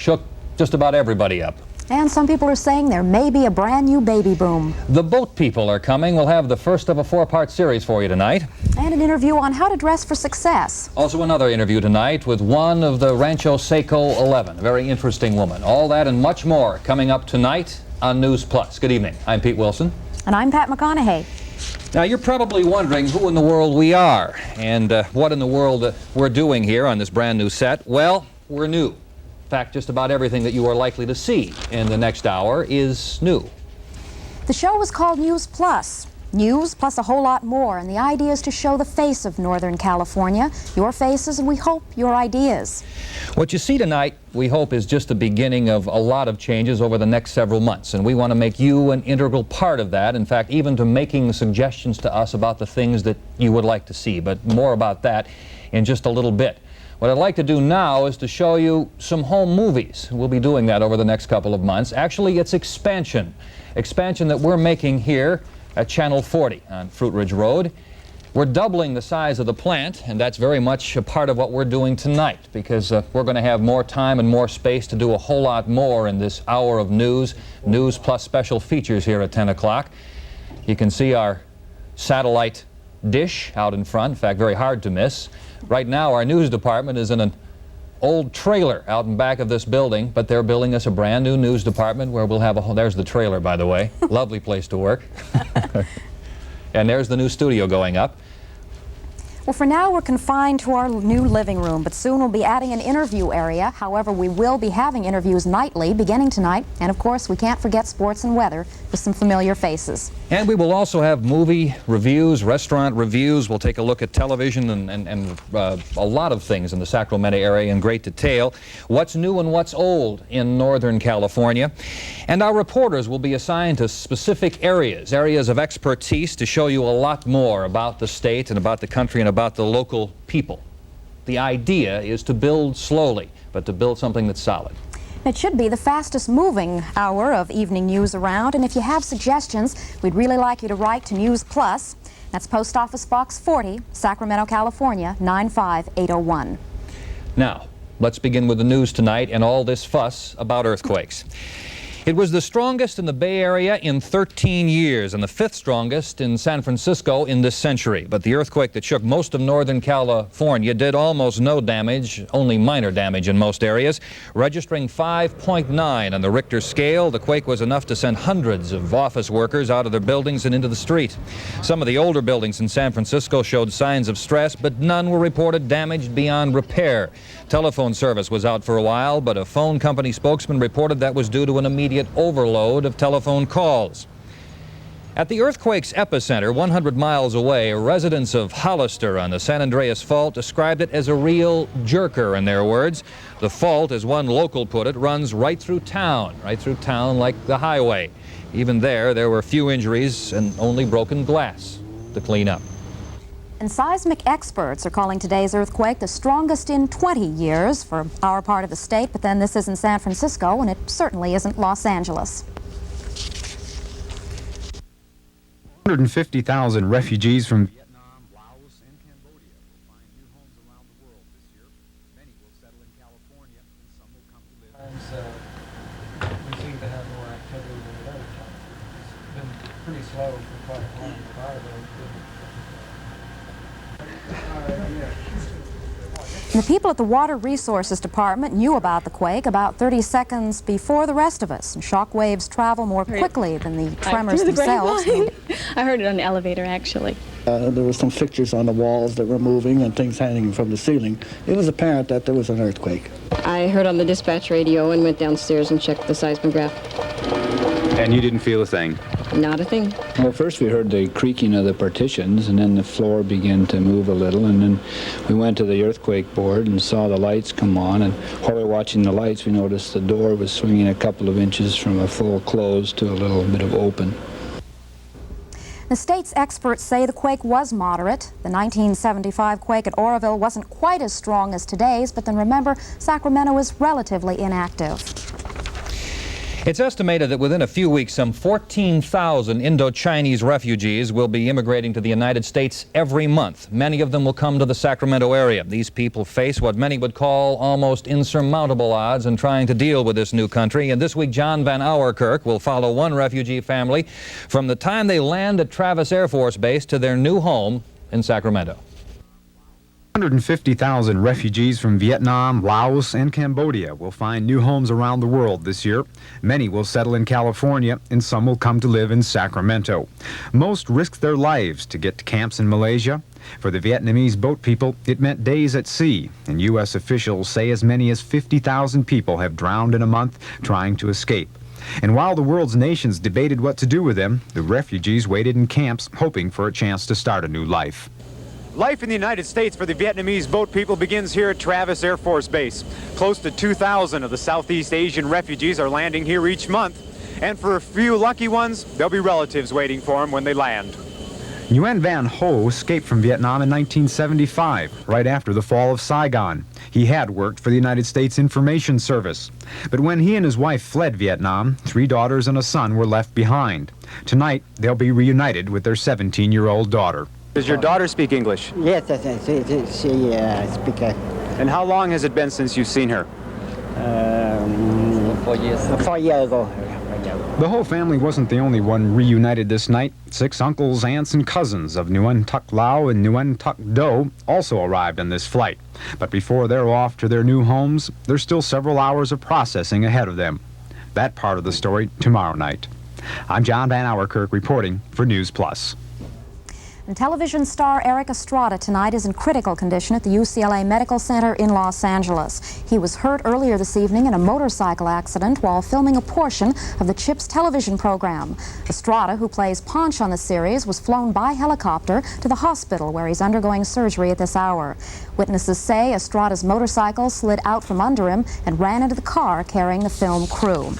shook just about everybody up. And some people are saying there may be a brand new baby boom. The boat people are coming. We'll have the first of a 4-part series for you tonight. And an interview on how to dress for success. Also another interview tonight with one of the Rancho Seco 11, a very interesting woman. All that and much more coming up tonight on News Plus. Good evening. I'm Pete Wilson. And I'm Pat McConahay. Now, you're probably wondering who in the world we are and what in the world we're doing here on this brand new set. Well, we're new. In fact, just about everything that you are likely to see in the next hour is new. The show is called News Plus. News plus a whole lot more, and the idea is to show the face of Northern California, your faces, and we hope your ideas. What you see tonight, we hope, is just the beginning of a lot of changes over the next several months, and we want to make you an integral part of that. In fact, even to making suggestions to us about the things that you would like to see, but more about that in just a little bit. What I'd like to do now is to show you some home movies. We'll be doing that over the next couple of months. Actually, it's expansion that we're making here at Channel 40 on Fruit Ridge Road. We're doubling the size of the plant, and that's very much a part of what we're doing tonight, because we're going to have more time and more space to do a whole lot more in this hour of news plus special features here at 10 o'clock. You can see our satellite dish out in front, in fact, very hard to miss. Right now, our news department is in an old trailer out in back of this building, but they're building us a brand new news department where we'll have a whole, there's the trailer, by the way. Lovely place to work. And there's the new studio going up. Well, for now, we're confined to our new living room, but soon we'll be adding an interview area. However, we will be having interviews nightly, beginning tonight. And of course, we can't forget sports and weather with some familiar faces. And we will also have movie reviews, restaurant reviews. We'll take a look at television and a lot of things in the Sacramento area in great detail. What's new and what's old in Northern California. And our reporters will be assigned to specific areas of expertise to show you a lot more about the state and about the country and about the local people. The idea is to build slowly, but to build something that's solid. It should be the fastest moving hour of evening news around, and if you have suggestions, we'd really like you to write to News Plus. That's Post Office Box 40, Sacramento, California, 95801. Now, let's begin with the news tonight and all this fuss about earthquakes. It was the strongest in the Bay Area in 13 years and the 5th strongest in San Francisco in this century. But the earthquake that shook most of Northern California did almost no damage, only minor damage in most areas. Registering 5.9 on the Richter scale, the quake was enough to send hundreds of office workers out of their buildings and into the street. Some of the older buildings in San Francisco showed signs of stress, but none were reported damaged beyond repair. Telephone service was out for a while, but a phone company spokesman reported that was due to an immediate overload of telephone calls. At the earthquake's epicenter, 100 miles away, residents of Hollister on the San Andreas Fault described it as a real jerker, in their words. The fault, as one local put it, runs right through town like the highway. Even there were few injuries and only broken glass to clean up. And seismic experts are calling today's earthquake the strongest in 20 years for our part of the state, but then this isn't San Francisco, and it certainly isn't Los Angeles. 150,000 refugees from Vietnam, Laos, and Cambodia will find new homes around the world this year. Many will settle in California, and some will come to live. We seem to have more activity than at other times. It's been pretty slow for quite a long time. The people at the Water Resources Department knew about the quake about 30 seconds before the rest of us. And shock waves travel more quickly than the tremors themselves. I heard it on the elevator, actually. There were some fixtures on the walls that were moving and things hanging from the ceiling. It was apparent that there was an earthquake. I heard on the dispatch radio and went downstairs and checked the seismograph. And you didn't feel a thing? Not a thing. Well, first we heard the creaking of the partitions, and then the floor began to move a little, and then we went to the earthquake board and saw the lights come on, and while we were watching the lights, we noticed the door was swinging a couple of inches from a full close to a little bit of open. The state's experts say the quake was moderate. The 1975 quake at Oroville wasn't quite as strong as today's, but then remember, Sacramento is relatively inactive. It's estimated that within a few weeks, some 14,000 Indo-Chinese refugees will be immigrating to the United States every month. Many of them will come to the Sacramento area. These people face what many would call almost insurmountable odds in trying to deal with this new country. And this week, John Van Auerkerk will follow one refugee family from the time they land at Travis Air Force Base to their new home in Sacramento. 150,000 refugees from Vietnam, Laos, and Cambodia will find new homes around the world this year. Many will settle in California, and some will come to live in Sacramento. Most risked their lives to get to camps in Malaysia. For the Vietnamese boat people, it meant days at sea, and U.S. officials say as many as 50,000 people have drowned in a month trying to escape. And while the world's nations debated what to do with them, the refugees waited in camps hoping for a chance to start a new life. Life in the United States for the Vietnamese boat people begins here at Travis Air Force Base. Close to 2,000 of the Southeast Asian refugees are landing here each month. And for a few lucky ones, there'll be relatives waiting for them when they land. Nguyen Van Ho escaped from Vietnam in 1975, right after the fall of Saigon. He had worked for the United States Information Service. But when he and his wife fled Vietnam, 3 daughters and a son were left behind. Tonight, they'll be reunited with their 17-year-old daughter. Does your daughter speak English? Yes, she speaks. And how long has it been since you've seen her? 4 years. 4 years ago. The whole family wasn't the only one reunited this night. 6 uncles, aunts, and cousins of Nguyen Tuc Lao and Nguyen Tuc Do also arrived on this flight. But before they're off to their new homes, there's still several hours of processing ahead of them. That part of the story tomorrow night. I'm John Van Auerkerk reporting for News Plus. And television star Eric Estrada tonight is in critical condition at the UCLA Medical Center in Los Angeles. He was hurt earlier this evening in a motorcycle accident while filming a portion of the CHIPS television program. Estrada, who plays Ponch on the series, was flown by helicopter to the hospital where he's undergoing surgery at this hour. Witnesses say Estrada's motorcycle slid out from under him and ran into the car carrying the film crew.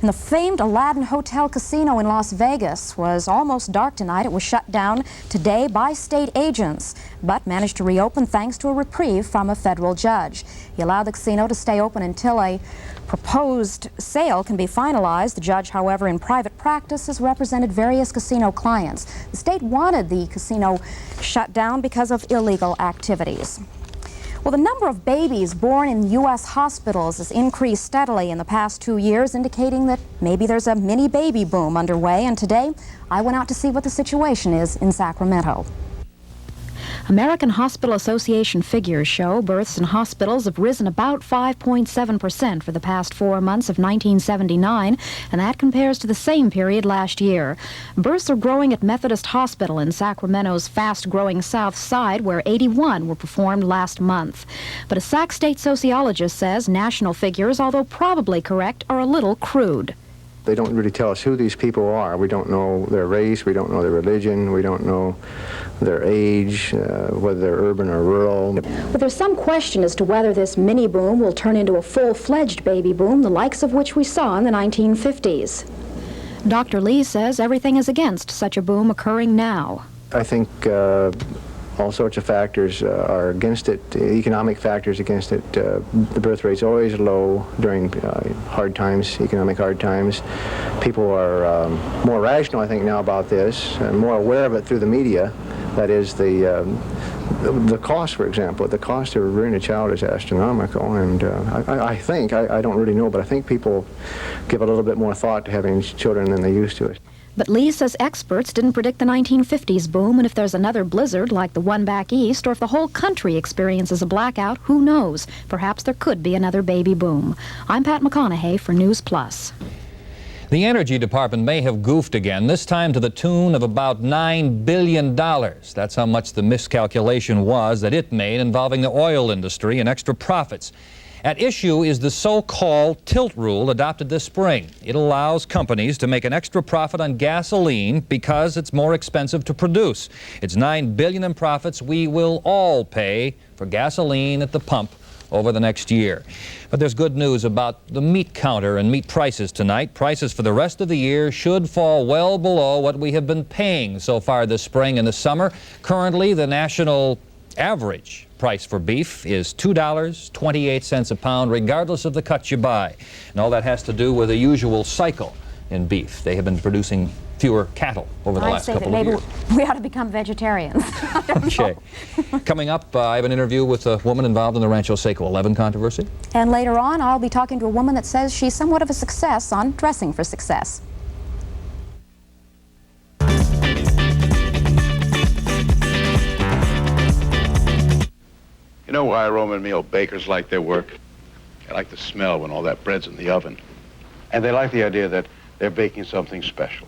And the famed Aladdin Hotel Casino in Las Vegas was almost dark tonight. It was shut down today by state agents, but managed to reopen thanks to a reprieve from a federal judge. He allowed the casino to stay open until a proposed sale can be finalized. The judge, however, in private practice, has represented various casino clients. The state wanted the casino shut down because of illegal activities. Well, the number of babies born in U.S. hospitals has increased steadily in the past 2 years, indicating that maybe there's a mini baby boom underway. And today, I went out to see what the situation is in Sacramento. American Hospital Association figures show births in hospitals have risen about 5.7% for the past 4 months of 1979, and that compares to the same period last year. Births are growing at Methodist Hospital in Sacramento's fast-growing South Side, where 81 were performed last month. But a Sac State sociologist says national figures, although probably correct, are a little crude. They don't really tell us who these people are. We don't know their race, we don't know their religion, we don't know their age, whether they're urban or rural. But there's some question as to whether this mini boom will turn into a full-fledged baby boom, the likes of which we saw in the 1950s. Dr. Lee says everything is against such a boom occurring now. I think all sorts of factors are against it, economic factors against it. The birth rate's always low during hard times, economic hard times. People are more rational, I think, now about this, and more aware of it through the media. That is, the cost, for example, the cost of rearing a child is astronomical, and I think, I don't really know, but I think people give a little bit more thought to having children than they used to. But Lee says experts didn't predict the 1950s boom, and if there's another blizzard like the one back east, or if the whole country experiences a blackout, who knows? Perhaps there could be another baby boom. I'm Pat McConahay for News Plus. The Energy Department may have goofed again, this time to the tune of about $9 billion. That's how much the miscalculation was that it made involving the oil industry and extra profits. At issue is the so-called tilt rule adopted this spring. It allows companies to make an extra profit on gasoline because it's more expensive to produce. It's $9 billion in profits we will all pay for gasoline at the pump over the next year. But there's good news about the meat counter and meat prices tonight. Prices for the rest of the year should fall well below what we have been paying so far this spring and this summer. Currently, the national average price for beef is $2.28 a pound, regardless of the cut you buy. And all that has to do with the usual cycle in beef. They have been producing fewer cattle over the last couple of years. We ought to become vegetarians. Okay. Coming up, I have an interview with a woman involved in the Rancho Seco 11 controversy. And later on, I'll be talking to a woman that says she's somewhat of a success on dressing for success. You know why Roman meal bakers like their work? They like the smell when all that bread's in the oven. And they like the idea that they're baking something special.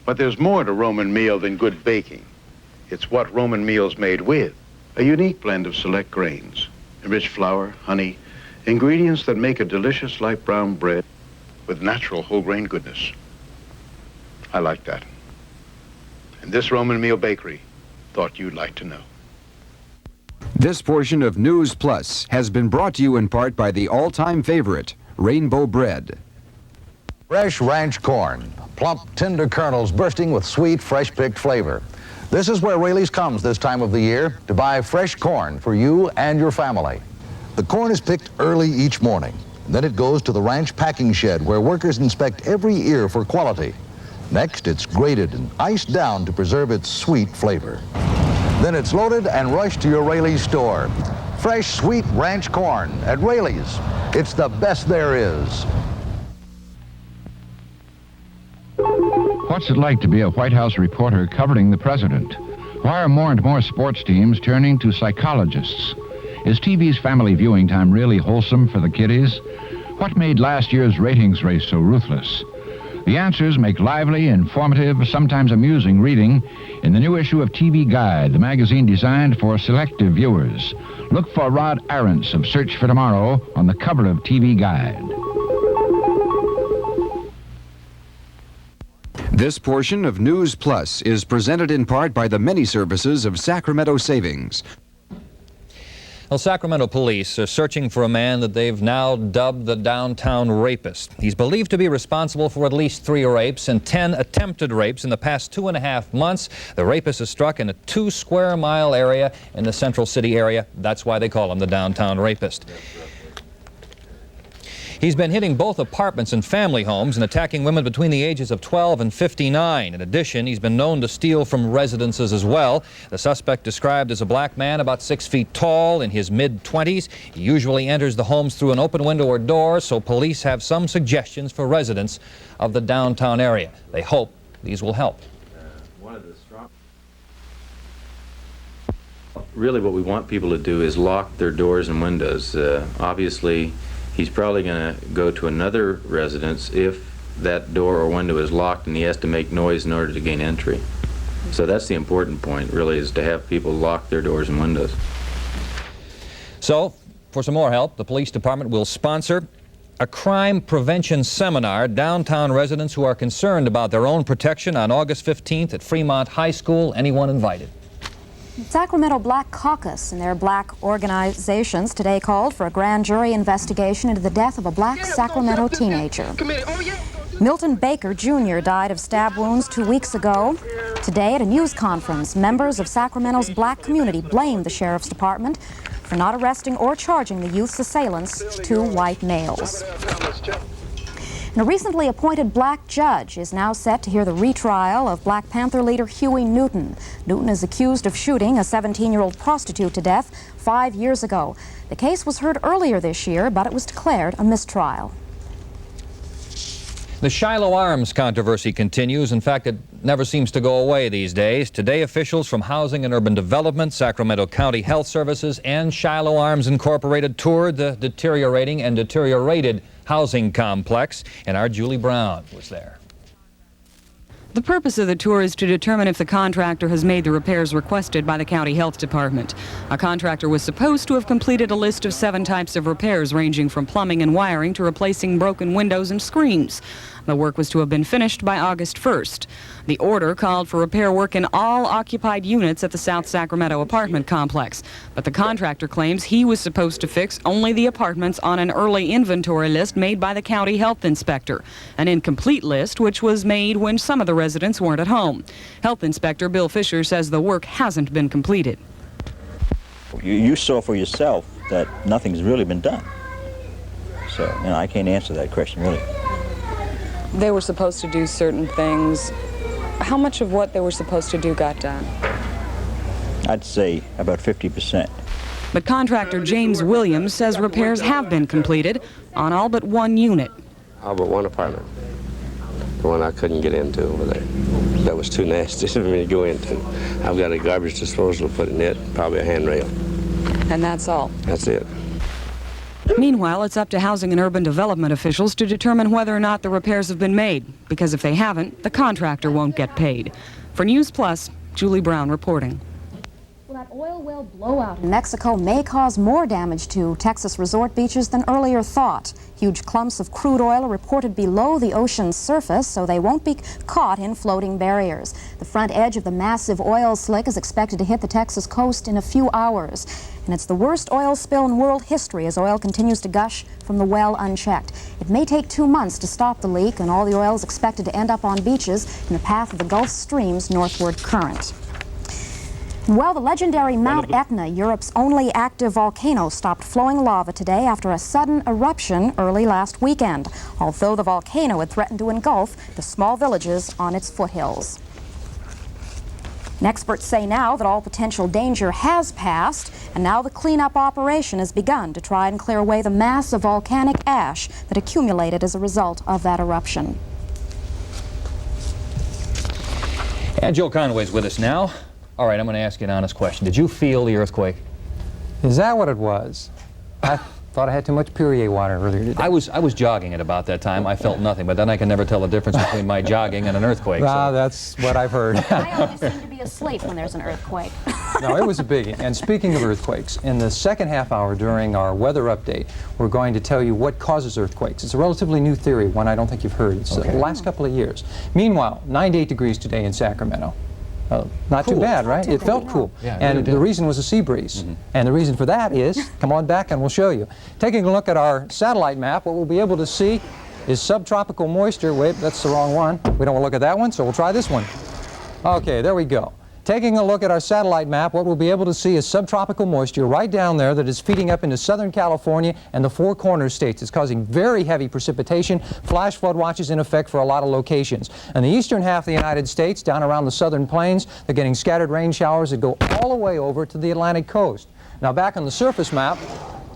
But there's more to Roman meal than good baking. It's what Roman meal's made with. A unique blend of select grains, enriched flour, honey, ingredients that make a delicious light brown bread with natural whole grain goodness. I like that. And this Roman meal bakery thought you'd like to know. This portion of News Plus has been brought to you in part by the all-time favorite, Rainbow Bread. Fresh ranch corn, plump, tender kernels bursting with sweet, fresh-picked flavor. This is where Raley's comes this time of the year to buy fresh corn for you and your family. The corn is picked early each morning. Then it goes to the ranch packing shed where workers inspect every ear for quality. Next, it's grated and iced down to preserve its sweet flavor. Then it's loaded and rushed to your Raley's store. Fresh, sweet ranch corn at Raley's. It's the best there is. What's it like to be a White House reporter covering the president? Why are more and more sports teams turning to psychologists? Is TV's family viewing time really wholesome for the kiddies? What made last year's ratings race so ruthless? The answers make lively, informative, sometimes amusing reading in the new issue of TV Guide, the magazine designed for selective viewers. Look for Rod Arentz of Search for Tomorrow on the cover of TV Guide. This portion of News Plus is presented in part by the many services of Sacramento Savings. Well, Sacramento police are searching for a man that they've now dubbed the downtown rapist. He's believed to be responsible for at least 3 rapes and 10 attempted rapes in the past 2.5 months. The rapist is struck in a 2-square-mile area in the Central City area. That's why they call him the downtown rapist. He's been hitting both apartments and family homes and attacking women between the ages of 12 and 59. In addition, he's been known to steal from residences as well. The suspect, described as a black man about 6 feet tall, in his mid-20s. He usually enters the homes through an open window or door, so police have some suggestions for residents of the downtown area. They hope these will help. Really what we want people to do is lock their doors and windows. Obviously, he's probably going to go to another residence if that door or window is locked and he has to make noise in order to gain entry. So that's the important point, really, is to have people lock their doors and windows. So, for some more help, the police department will sponsor a crime prevention seminar. Downtown residents who are concerned about their own protection on August 15th at Fremont High School. Anyone invited. Sacramento Black Caucus and their black organizations today called for a grand jury investigation into the death of a black Sacramento teenager. Milton Baker Jr. died of stab wounds 2 weeks ago. Today at a news conference, members of Sacramento's black community blamed the sheriff's department for not arresting or charging the youth's assailants, 2 white males. And a recently appointed black judge is now set to hear the retrial of Black Panther leader Huey Newton. Newton is accused of shooting a 17-year-old prostitute to death 5 years ago. The case was heard earlier this year, but it was declared a mistrial. The Shiloh Arms controversy continues. In fact, it never seems to go away these days. Today, officials from Housing and Urban Development, Sacramento County Health Services, and Shiloh Arms Incorporated toured the deteriorating and deteriorated housing complex, and our Julie Brown was there. The purpose of the tour is to determine if the contractor has made the repairs requested by the county health department. A contractor was supposed to have completed a list of 7 types of repairs ranging from plumbing and wiring to replacing broken windows and screens. The work was to have been finished by August 1st. The order called for repair work in all occupied units at the South Sacramento apartment complex. But the contractor claims he was supposed to fix only the apartments on an early inventory list made by the county health inspector, an incomplete list which was made when some of the residents weren't at home. Health Inspector Bill Fisher says the work hasn't been completed. You saw for yourself that nothing's really been done. So, I can't answer that question, really. They were supposed to do certain things. How much of what they were supposed to do got done? I'd say about 50%. But contractor James Williams says repairs have been completed on all but one unit. All but one apartment. The one I couldn't get into over there. That was too nasty for me to go into. I've got a garbage disposal to put in it, probably a handrail. And that's all? That's it. Meanwhile, it's up to housing and urban development officials to determine whether or not the repairs have been made, because if they haven't, the contractor won't get paid. For News Plus, Julie Brown reporting. Well, that oil well blowout in Mexico may cause more damage to Texas resort beaches than earlier thought. Huge clumps of crude oil are reported below the ocean's surface, so they won't be caught in floating barriers. The front edge of the massive oil slick is expected to hit the Texas coast in a few hours. And it's the worst oil spill in world history as oil continues to gush from the well unchecked. It may take 2 months to stop the leak, and all the oil is expected to end up on beaches in the path of the Gulf Stream's northward current. Well, the legendary Mount Etna, Europe's only active volcano, stopped flowing lava today after a sudden eruption early last weekend, although the volcano had threatened to engulf the small villages on its foothills. And experts say now that all potential danger has passed, and now the cleanup operation has begun to try and clear away the mass of volcanic ash that accumulated as a result of that eruption. And Joe Conway's with us now. All right, I'm going to ask you an honest question. Did you feel the earthquake? Is that what it was? I thought I had too much Perrier water earlier today. I was jogging at about that time. I felt nothing, but then I can never tell the difference between my jogging and an earthquake. Ah, So. that's what I've heard. I always seem to be asleep when there's an earthquake. No, it was a biggie. And speaking of earthquakes, in the second half hour during our weather update, we're going to tell you what causes earthquakes. It's a relatively new theory, one I don't think you've heard. It's the last couple of years. Meanwhile, 98 degrees today in Sacramento. Not Cool. too bad, right? It felt cool. Yeah, and really the did. reason was a sea breeze. And the reason for that is, come on back and we'll show you. Taking a look at our satellite map, what we'll be able to see is subtropical moisture. Wait, that's the wrong one. We don't want to look at that one, so we'll try this one. Okay, there we go. Taking a look at our satellite map, what we'll be able to see is subtropical moisture right down there that is feeding up into Southern California and the Four Corners states. It's causing very heavy precipitation, flash flood watches in effect for a lot of locations. And the eastern half of the United States, down around the southern plains, they're getting scattered rain showers that go all the way over to the Atlantic coast. Now back on the surface map,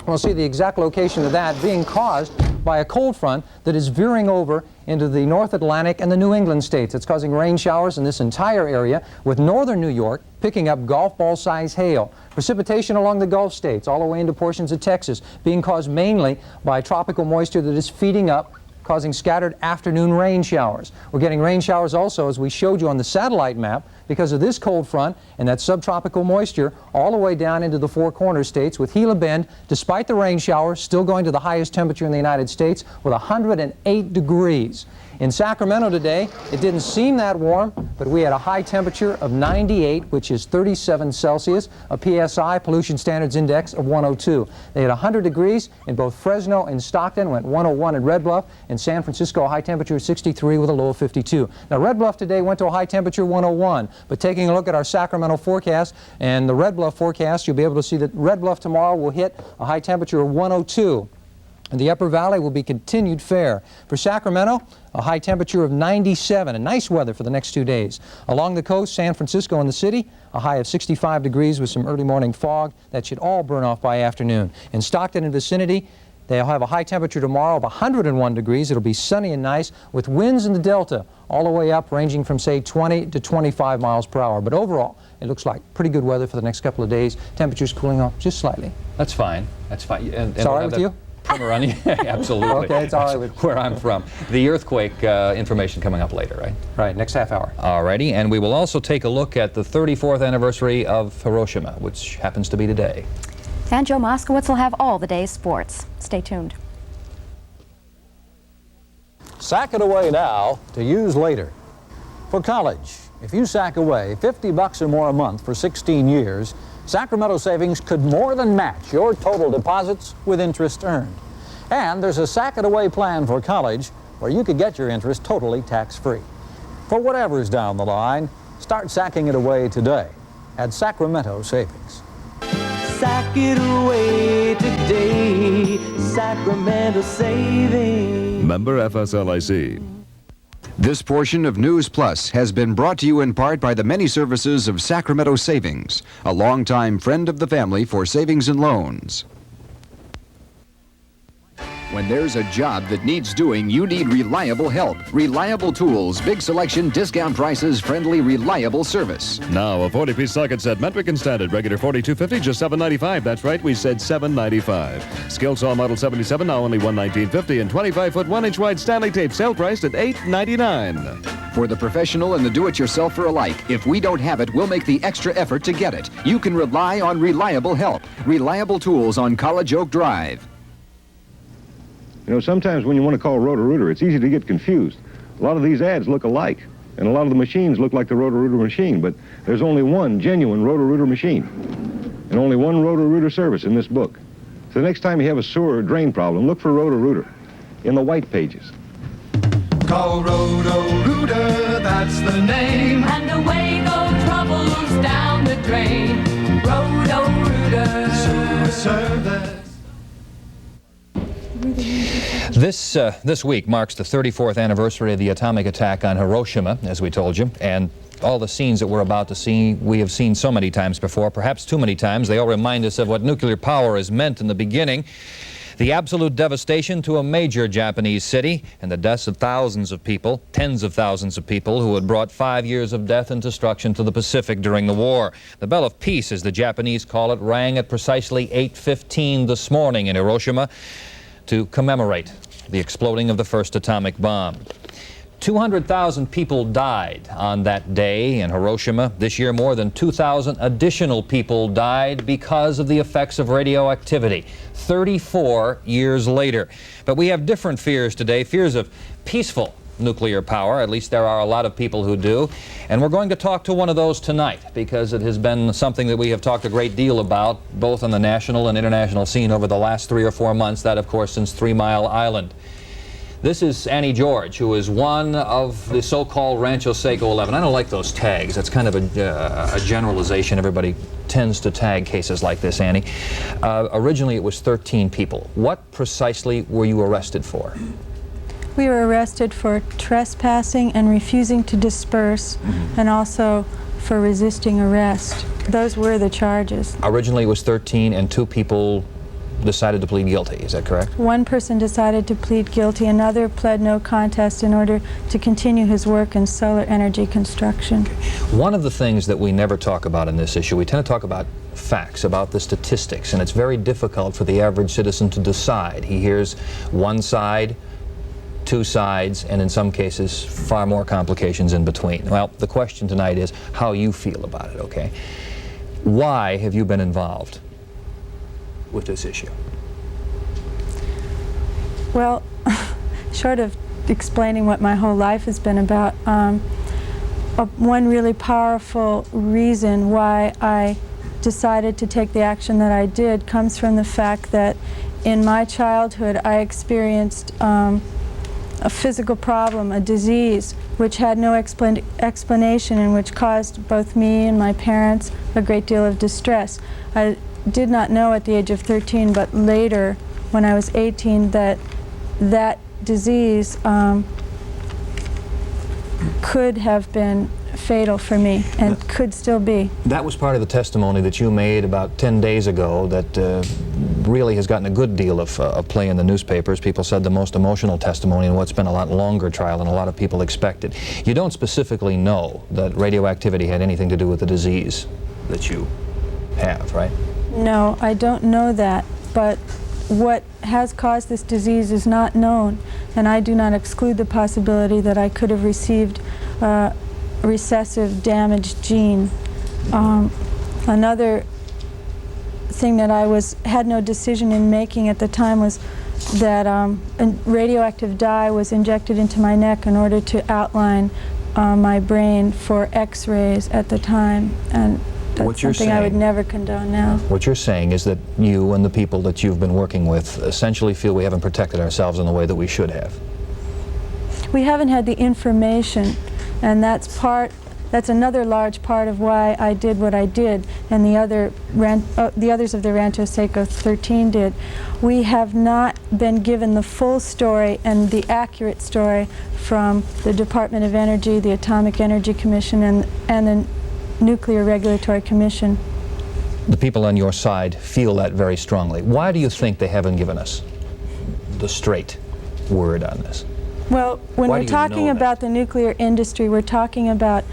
we'll see the exact location of that being caused by a cold front that is veering over into the North Atlantic and the New England states. It's causing rain showers in this entire area, with northern New York picking up golf ball size hail. Precipitation along the Gulf states, all the way into portions of Texas, being caused mainly by tropical moisture that is feeding up, causing scattered afternoon rain showers. We're getting rain showers also, as we showed you on the satellite map, because of this cold front and that subtropical moisture all the way down into the Four Corners states, with Gila Bend, despite the rain showers, still going to the highest temperature in the United States with 108 degrees. In Sacramento today, it didn't seem that warm, but we had a high temperature of 98, which is 37 Celsius, a PSI, Pollution Standards Index, of 102. They had 100 degrees in both Fresno and Stockton, went 101 in Red Bluff. In San Francisco, a high temperature of 63 with a low of 52. Now, Red Bluff today went to a high temperature of 101, but taking a look at our Sacramento forecast and the Red Bluff forecast, you'll be able to see that Red Bluff tomorrow will hit a high temperature of 102. And the Upper Valley will be continued fair. For Sacramento, a high temperature of 97, and nice weather for the next 2 days. Along the coast, San Francisco and the city, a high of 65 degrees with some early morning fog. That should all burn off by afternoon. In Stockton and vicinity, they'll have a high temperature tomorrow of 101 degrees. It'll be sunny and nice with winds in the delta all the way up, ranging from, say, 20 to 25 miles per hour. But overall, it looks like pretty good weather for the next couple of days. Temperatures cooling off just slightly. That's fine. That's fine. It's all right with you? Around. Absolutely. Okay, it's all right with where I'm from. The earthquake information coming up later, right? Right, next half hour. All righty, and we will also take a look at the 34th anniversary of Hiroshima, which happens to be today. And Joe Moskowitz will have all the day's sports. Stay tuned. Sack it away now to use later. For college, if you sack away $50 or more a month for 16 years, Sacramento Savings could more than match your total deposits with interest earned. And there's a Sack It Away plan for college where you could get your interest totally tax-free. For whatever's down the line, start sacking it away today at Sacramento Savings. sack it away today. Sacramento Savings. Member FSLIC. This portion of News Plus has been brought to you in part by the many services of Sacramento Savings, a longtime friend of the family for savings and loans. When there's a job that needs doing, you need reliable help. Reliable tools, big selection, discount prices, friendly, reliable service. Now, a 40-piece socket set, metric and standard, regular $42.50, just $7.95. That's right, we said $7.95. Skill saw model 77, now only $119.50, and 25-foot, 1-inch wide Stanley tape, sale priced at $8.99. For the professional and the do-it-yourselfer alike, if we don't have it, we'll make the extra effort to get it. You can rely on reliable help. Reliable tools on College Oak Drive. You know, sometimes when you want to call Roto-Rooter, it's easy to get confused. A lot of these ads look alike, and a lot of the machines look like the Roto-Rooter machine, but there's only one genuine Roto-Rooter machine, and only one Roto-Rooter service in this book. So the next time you have a sewer or drain problem, look for Roto-Rooter in the white pages. Call Roto-Rooter, that's the name. And away go troubles down the drain. Roto-Rooter. Sewer service. This week marks the 34th anniversary of the atomic attack on Hiroshima, as we told you, and all the scenes that we're about to see, we have seen so many times before, perhaps too many times. They all remind us of what nuclear power has meant in the beginning. The absolute devastation to a major Japanese city and the deaths of thousands of people, tens of thousands of people who had brought 5 years of death and destruction to the Pacific during the war. The bell of peace, as the Japanese call it, rang at precisely 8:15 this morning in Hiroshima to commemorate the exploding of the first atomic bomb. 200,000 people died on that day in Hiroshima. This year, more than 2,000 additional people died because of the effects of radioactivity, 34 years later. But we have different fears today, fears of peaceful nuclear power. At least there are a lot of people who do. And we're going to talk to one of those tonight because it has been something that we have talked a great deal about, both on the national and international scene over the last 3 or 4 months, that of course since 3 Mile Island. This is Annie George, who is one of the so-called Rancho Seco 11. I don't like those tags. That's kind of a generalization. Everybody tends to tag cases like this, Annie. Originally it was 13 people. What precisely were you arrested for? We were arrested for trespassing and refusing to disperse, and also for resisting arrest. Those were the charges. Originally it was 13 and 2 people decided to plead guilty, is that correct? One person decided to plead guilty, another pled no contest in order to continue his work in solar energy construction. One of the things that we never talk about in this issue, we tend to talk about facts, about the statistics, and it's very difficult for the average citizen to decide. He hears one side, 2 sides, and in some cases far more complications in between. Well, the question tonight is how you feel about it, okay? Why have you been involved with this issue? Well, short of explaining what my whole life has been about, one really powerful reason why I decided to take the action that I did comes from the fact that in my childhood I experienced a physical problem, a disease, which had no explanation and which caused both me and my parents a great deal of distress. I did not know at the age of 13, but later, when I was 18, that that disease could have been fatal for me and could still be. That was part of the testimony that you made about 10 days ago that really has gotten a good deal of play in the newspapers. People said the most emotional testimony in what's been a lot longer trial than a lot of people expected. You don't specifically know that radioactivity had anything to do with the disease that you have, right? No, I don't know that, but what has caused this disease is not known, and I do not exclude the possibility that I could have received recessive damaged gene. Another thing that I had no decision in making at the time was that a radioactive dye was injected into my neck in order to outline my brain for x-rays at the time, and that's something I would never condone now. What you're saying is that you and the people that you've been working with essentially feel we haven't protected ourselves in the way that we should have. We haven't had the information, and that's part that's another large part of why I did what I did, and the others of the Rancho Seco 13 did. We have not been given the full story and the accurate story from the Department of Energy, the Atomic Energy Commission, and the Nuclear Regulatory Commission. The people on your side feel that very strongly. Why do you think they haven't given us the straight word on this? Well, when we're talking about the nuclear industry, we're talking about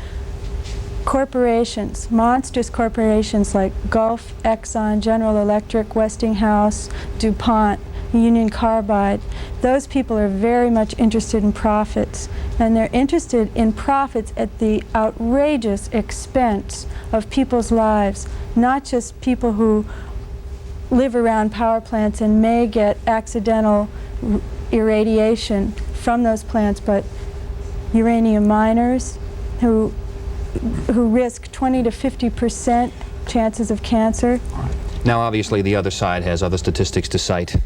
corporations, monstrous corporations like Gulf, Exxon, General Electric, Westinghouse, DuPont, Union Carbide. Those people are very much interested in profits, and they're interested in profits at the outrageous expense of people's lives, not just people who live around power plants and may get accidental irradiation from those plants, but uranium miners who risk 20 to 50% chances of cancer. Now, obviously, the other side has other statistics to cite.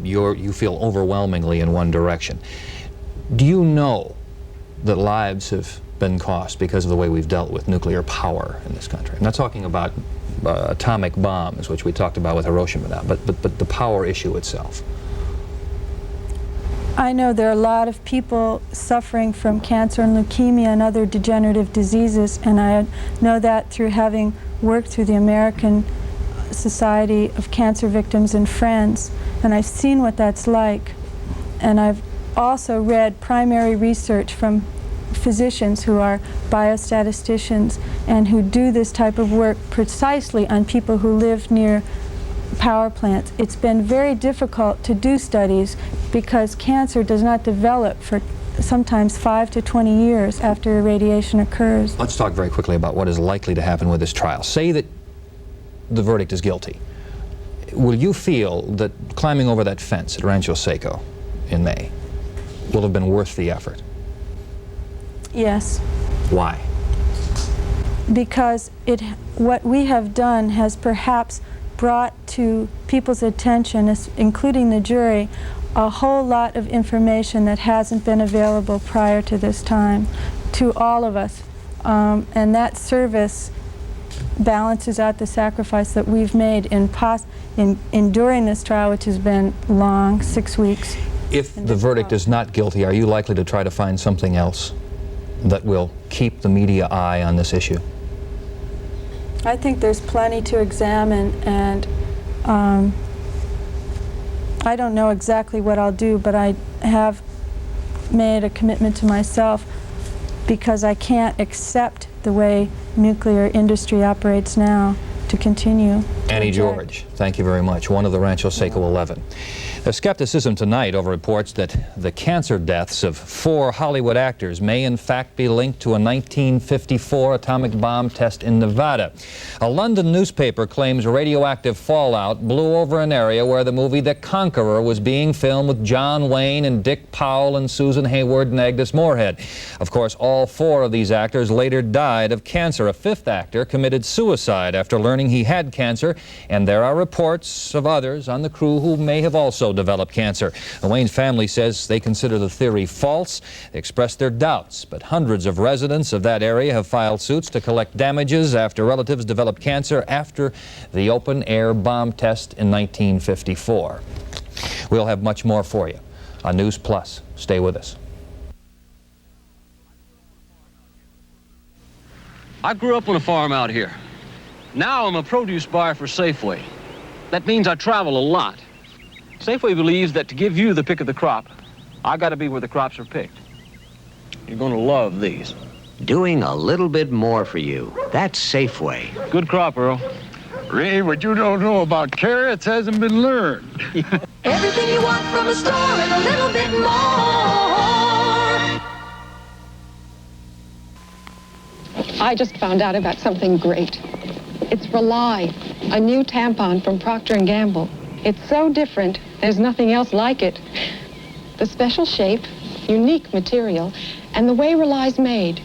You feel overwhelmingly in one direction. Do you know that lives have been cost because of the way we've dealt with nuclear power in this country? I'm not talking about atomic bombs, which we talked about with Hiroshima now, but the power issue itself. I know there are a lot of people suffering from cancer and leukemia and other degenerative diseases, and I know that through having worked through the American Society of Cancer Victims and Friends, and I've seen what that's like. And I've also read primary research from physicians who are biostatisticians and who do this type of work precisely on people who live near power plants. It's been very difficult to do studies because cancer does not develop for sometimes 5 to 20 years after irradiation occurs. Let's talk very quickly about what is likely to happen with this trial. Say that the verdict is guilty. Will you feel that climbing over that fence at Rancho Seco in May will have been worth the effort? Yes. Why? Because what we have done has perhaps brought to people's attention, including the jury, a whole lot of information that hasn't been available prior to this time to all of us. And that service balances out the sacrifice that we've made in enduring this trial, which has been long, 6 weeks. If the verdict is not guilty, are you likely to try to find something else that will keep the media eye on this issue? I think there's plenty to examine, and I don't know exactly what I'll do, but I have made a commitment to myself because I can't accept the way nuclear industry operates now to continue. Annie George, thank you very much, one of the Rancho Seco 11. There's skepticism tonight over reports that the cancer deaths of 4 Hollywood actors may in fact be linked to a 1954 atomic bomb test in Nevada. A London newspaper claims radioactive fallout blew over an area where the movie The Conqueror was being filmed with John Wayne and Dick Powell and Susan Hayward and Agnes Moorehead. Of course, all 4 of these actors later died of cancer. A 5th actor committed suicide after learning he had cancer, and there are reports of others on the crew who may have also developed cancer. The Wayne family says they consider the theory false. They expressed their doubts, but hundreds of residents of that area have filed suits to collect damages after relatives developed cancer after the open-air bomb test in 1954. We'll have much more for you on News Plus. Stay with us. I grew up on a farm out here. Now I'm a produce buyer for Safeway. That means I travel a lot. Safeway believes that to give you the pick of the crop, I gotta be where the crops are picked. You're gonna love these. Doing a little bit more for you. That's Safeway. Good crop, Earl. Ray, what you don't know about carrots hasn't been learned. Everything you want from a store and a little bit more. I just found out about something great. It's Rely, a new tampon from Procter & Gamble. It's so different, there's nothing else like it. The special shape, unique material, and the way Rely's made.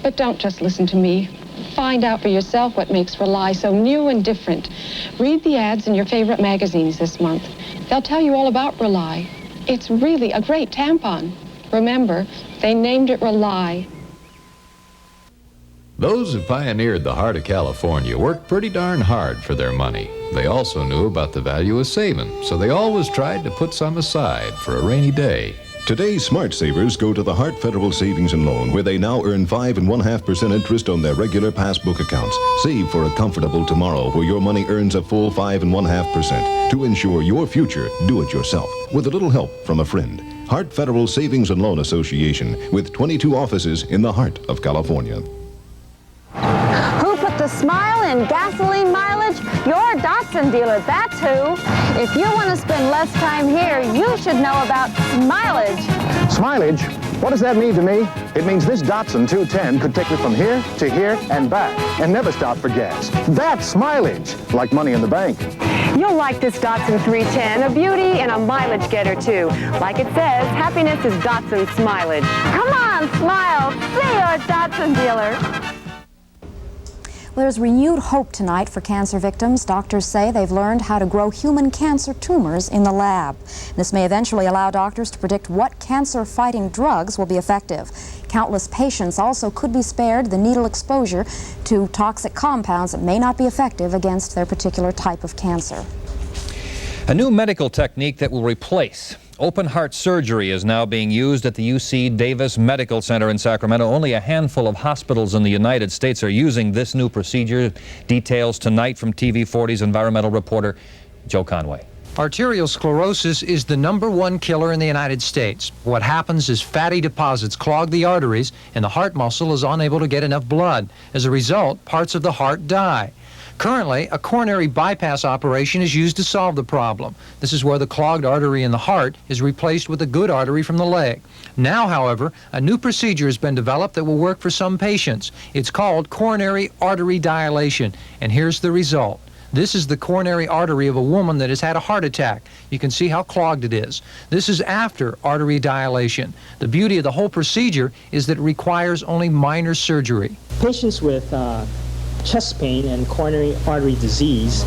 But don't just listen to me. Find out for yourself what makes Rely so new and different. Read the ads in your favorite magazines this month. They'll tell you all about Rely. It's really a great tampon. Remember, they named it Rely. Those who pioneered the heart of California worked pretty darn hard for their money. They also knew about the value of saving, so they always tried to put some aside for a rainy day. Today's smart savers go to the Hart Federal Savings and Loan, where they now earn 5.5% interest on their regular passbook accounts. Save for a comfortable tomorrow where your money earns a full 5.5%. To ensure your future, do it yourself with a little help from a friend. Hart Federal Savings and Loan Association, with 22 offices in the heart of California. Who put the smile in gasoline mileage? Your Datsun dealer, that's who. If you want to spend less time here, you should know about Smileage. Smileage? What does that mean to me? It means this Datsun 210 could take me from here to here and back and never stop for gas. That's Smileage, like money in the bank. You'll like this Datsun 310, a beauty and a mileage getter too. Like it says, happiness is Datsun Smileage. Come on, smile, see your Datsun dealer. There's renewed hope tonight for cancer victims. Doctors say they've learned how to grow human cancer tumors in the lab. This may eventually allow doctors to predict what cancer-fighting drugs will be effective. Countless patients also could be spared the needle exposure to toxic compounds that may not be effective against their particular type of cancer. A new medical technique that will replace open heart surgery is now being used at the UC Davis Medical Center in Sacramento. Only a handful of hospitals in the United States are using this new procedure. Details tonight from TV40's environmental reporter Joe Conway. Arterial sclerosis is the #1 killer in the United States. What happens is fatty deposits clog the arteries and the heart muscle is unable to get enough blood. As a result, parts of the heart die. Currently, a coronary bypass operation is used to solve the problem. This is where the clogged artery in the heart is replaced with a good artery from the leg. Now, however, a new procedure has been developed that will work for some patients. It's called coronary artery dilation, and here's the result. This is the coronary artery of a woman that has had a heart attack. You can see how clogged it is. This is after artery dilation. The beauty of the whole procedure is that it requires only minor surgery. Patients with chest pain and coronary artery disease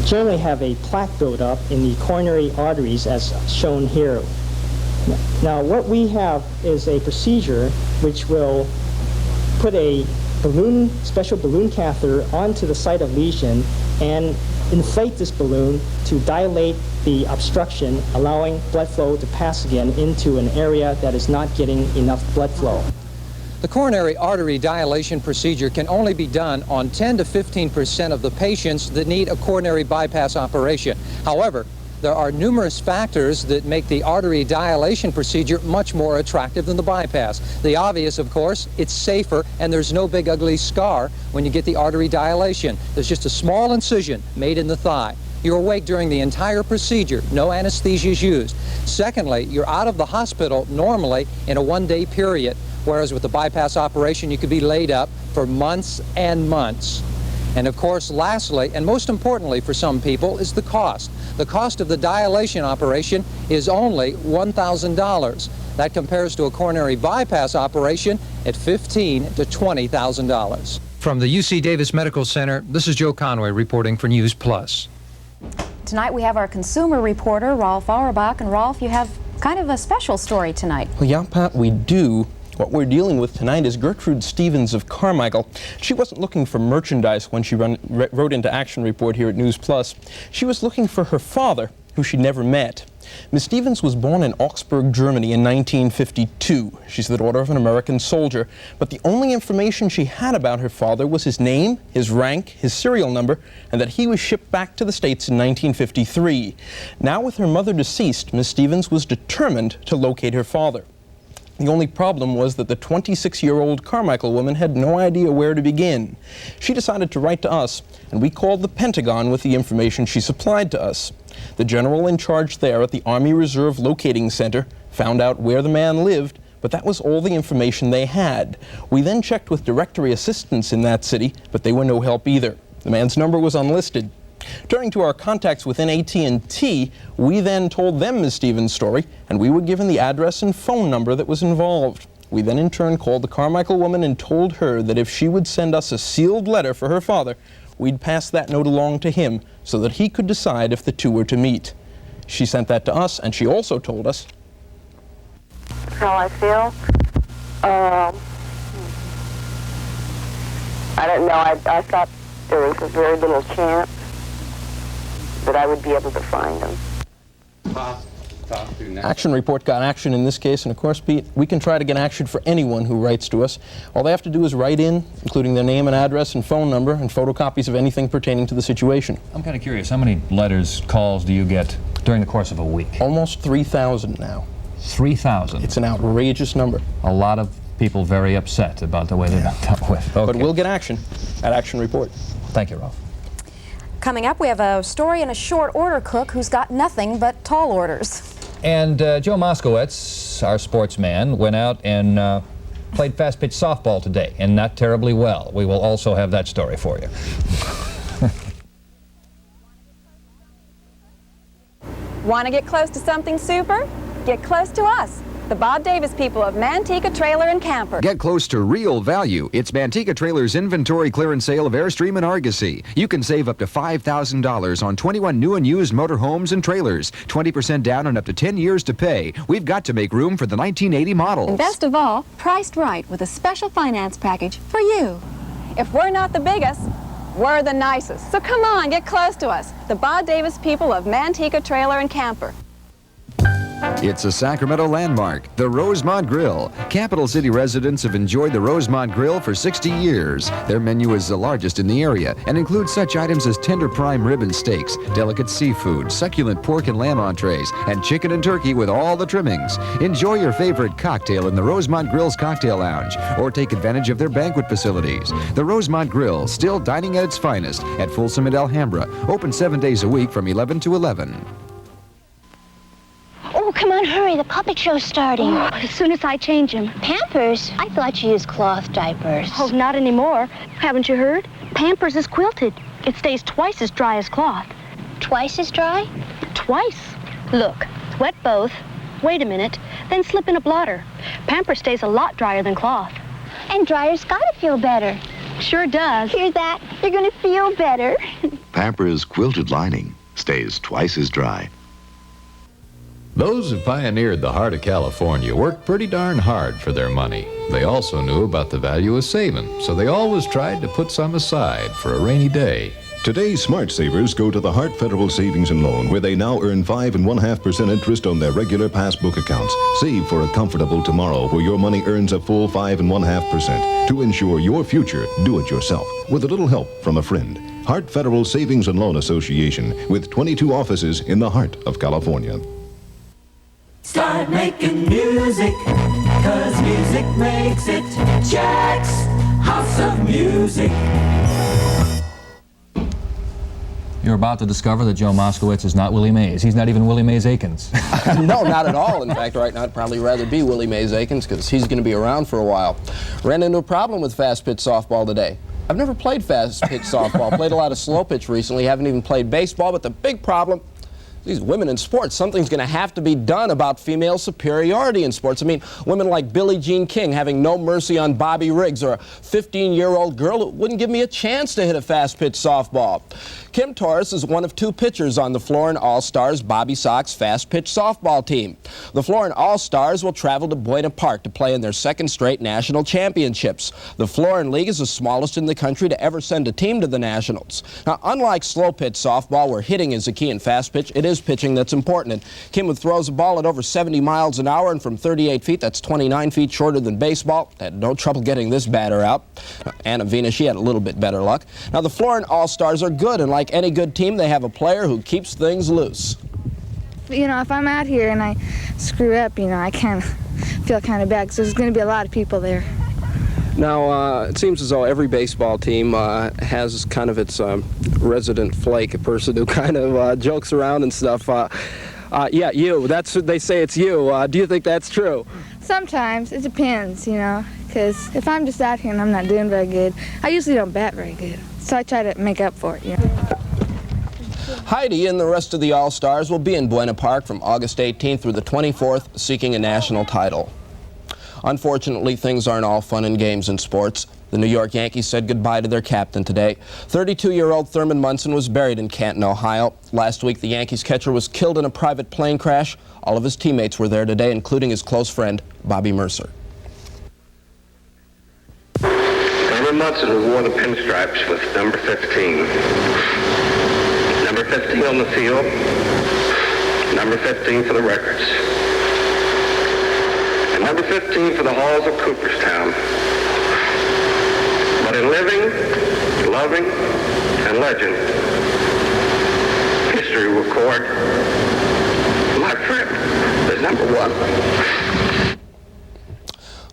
generally have a plaque buildup in the coronary arteries as shown here. Now what we have is a procedure which will put a balloon, special balloon catheter onto the site of lesion and inflate this balloon to dilate the obstruction, allowing blood flow to pass again into an area that is not getting enough blood flow. The coronary artery dilation procedure can only be done on 10 to 15% of the patients that need a coronary bypass operation. However, there are numerous factors that make the artery dilation procedure much more attractive than the bypass. The obvious, of course, it's safer and there's no big ugly scar when you get the artery dilation. There's just a small incision made in the thigh. You're awake during the entire procedure. No anesthesia is used. Secondly, you're out of the hospital normally in a one-day period, whereas with the bypass operation, you could be laid up for months and months. And of course, lastly, and most importantly for some people, is the cost. The cost of the dilation operation is only $1,000. That compares to a coronary bypass operation at $15,000 to $20,000. From the UC Davis Medical Center, this is Joe Conway reporting for News Plus. Tonight we have our consumer reporter, Rolf Auerbach. And Rolf, you have kind of a special story tonight. Well, yeah, Pat, we do. What we're dealing with tonight is Gertrude Stevens of Carmichael. She wasn't looking for merchandise when she wrote into Action Report here at News Plus. She was looking for her father, who she never met. Miss Stevens was born in Augsburg, Germany in 1952. She's the daughter of an American soldier, but the only information she had about her father was his name, his rank, his serial number, and that he was shipped back to the States in 1953. Now, with her mother deceased, Miss Stevens was determined to locate her father. The only problem was that the 26-year-old Carmichael woman had no idea where to begin. She decided to write to us, and we called the Pentagon with the information she supplied to us. The general in charge there at the Army Reserve Locating Center found out where the man lived, but that was all the information they had. We then checked with directory assistants in that city, but they were no help either. The man's number was unlisted. Turning to our contacts within AT&T, we then told them Ms. Stevens' story, and we were given the address and phone number that was involved. We then in turn called the Carmichael woman and told her that if she would send us a sealed letter for her father, we'd pass that note along to him so that he could decide if the two were to meet. She sent that to us, and she also told us How I feel? I don't know. I thought there was a very little chance that I would be able to find them. Action report got action in this case, and of course, Pete, we can try to get action for anyone who writes to us. All they have to do is write in, including their name and address and phone number, and photocopies of anything pertaining to the situation. I'm kind of curious, how many letters, calls do you get during the course of a week? Almost 3,000 now. 3,000? It's an outrageous number. A lot of people very upset about the way they've been dealt with. Okay. But we'll get action at Action Report. Thank you, Ralph. Coming up, we have a story in a short order cook who's got nothing but tall orders. And Joe Moskowitz, our sportsman, went out and played fast-pitch softball today, and not terribly well. We will also have that story for you. Want to get close to something super? Get close to us, the Bob Davis people of Manteca Trailer and Camper. Get close to real value. It's Manteca Trailer's inventory clearance sale of Airstream and Argosy. You can save up to $5,000 on 21 new and used motorhomes and trailers. 20% down and up to 10 years to pay. We've got to make room for the 1980 models. And best of all, priced right with a special finance package for you. If we're not the biggest, we're the nicest. So come on, get close to us, the Bob Davis people of Manteca Trailer and Camper. It's a Sacramento landmark, the Rosemont Grill. Capital City residents have enjoyed the Rosemont Grill for 60 years. Their menu is the largest in the area and includes such items as tender prime rib and steaks, delicate seafood, succulent pork and lamb entrees, and chicken and turkey with all the trimmings. Enjoy your favorite cocktail in the Rosemont Grill's Cocktail Lounge or take advantage of their banquet facilities. The Rosemont Grill, still dining at its finest at Folsom and Alhambra, open 7 days a week from 11 to 11. Oh, come on, hurry. The puppet show's starting. Oh, as soon as I change him. Pampers? I thought you used cloth diapers. Oh, not anymore. Haven't you heard? Pampers is quilted. It stays twice as dry as cloth. Twice as dry? Twice. Look, wet both, wait a minute, then slip in a blotter. Pampers stays a lot drier than cloth. And dryer's gotta feel better. Sure does. Hear that? You're gonna feel better. Pampers quilted lining stays twice as dry. Those who pioneered the heart of California worked pretty darn hard for their money. They also knew about the value of saving, so they always tried to put some aside for a rainy day. Today's smart savers go to the Hart Federal Savings and Loan, where they now earn 5.5% interest on their regular passbook accounts. Save for a comfortable tomorrow where your money earns a full 5.5%. To ensure your future, do it yourself with a little help from a friend. Hart Federal Savings and Loan Association, with 22 offices in the heart of California. Start making music, 'cause music makes it Jack's House of Music. You're about to discover that Joe Moskowitz is not Willie Mays. He's not even Willie Mays Akins. No, not at all. In fact, right now I'd probably rather be Willie Mays Akins because he's going to be around for a while. Ran into a problem with fast-pitch softball today. I've never played fast-pitch softball. Played a lot of slow-pitch recently. Haven't even played baseball, but the big problem, these women in sports, something's going to have to be done about female superiority in sports. I mean, women like Billie Jean King having no mercy on Bobby Riggs, or a 15-year-old girl who wouldn't give me a chance to hit a fast-pitch softball. Kim Torres is one of two pitchers on the Florin All-Stars Bobby Sox fast-pitch softball team. The Florin All-Stars will travel to Buena Park to play in their second straight national championships. The Florin League is the smallest in the country to ever send a team to the Nationals. Now, unlike slow-pitch softball, where hitting is the key in fast-pitch, it is pitching that's important. And Kim throws a ball at over 70 miles an hour, and from 38 feet, that's 29 feet shorter than baseball. Had no trouble getting this batter out. Anna Vina, she had a little bit better luck. Now, the Florin All-Stars are good, and like any good team, they have a player who keeps things loose. You know, if I'm out here and I screw up, you know, I kind of feel kind of bad because there's going to be a lot of people there. Now, it seems as though every baseball team has kind of its resident flake, a person who kind of jokes around and stuff. Yeah, you. That's what they say, it's you. Do you think that's true? Sometimes. It depends, you know, because if I'm just out here and I'm not doing very good, I usually don't bat very good. So I try to make up for it, you know. Heidi and the rest of the All-Stars will be in Buena Park from August 18th through the 24th, seeking a national title. Unfortunately, things aren't all fun and games in sports. The New York Yankees said goodbye to their captain today. 32-year-old Thurman Munson was buried in Canton, Ohio. Last week, the Yankees catcher was killed in a private plane crash. All of his teammates were there today, including his close friend, Bobby Mercer. Thurman Munson who wore the pinstripes with number 15. Number 15 on the field. Number 15 for the records. And number 15 for the halls of Cooperstown. But in living, loving, and legend, history will record my friend is number 1.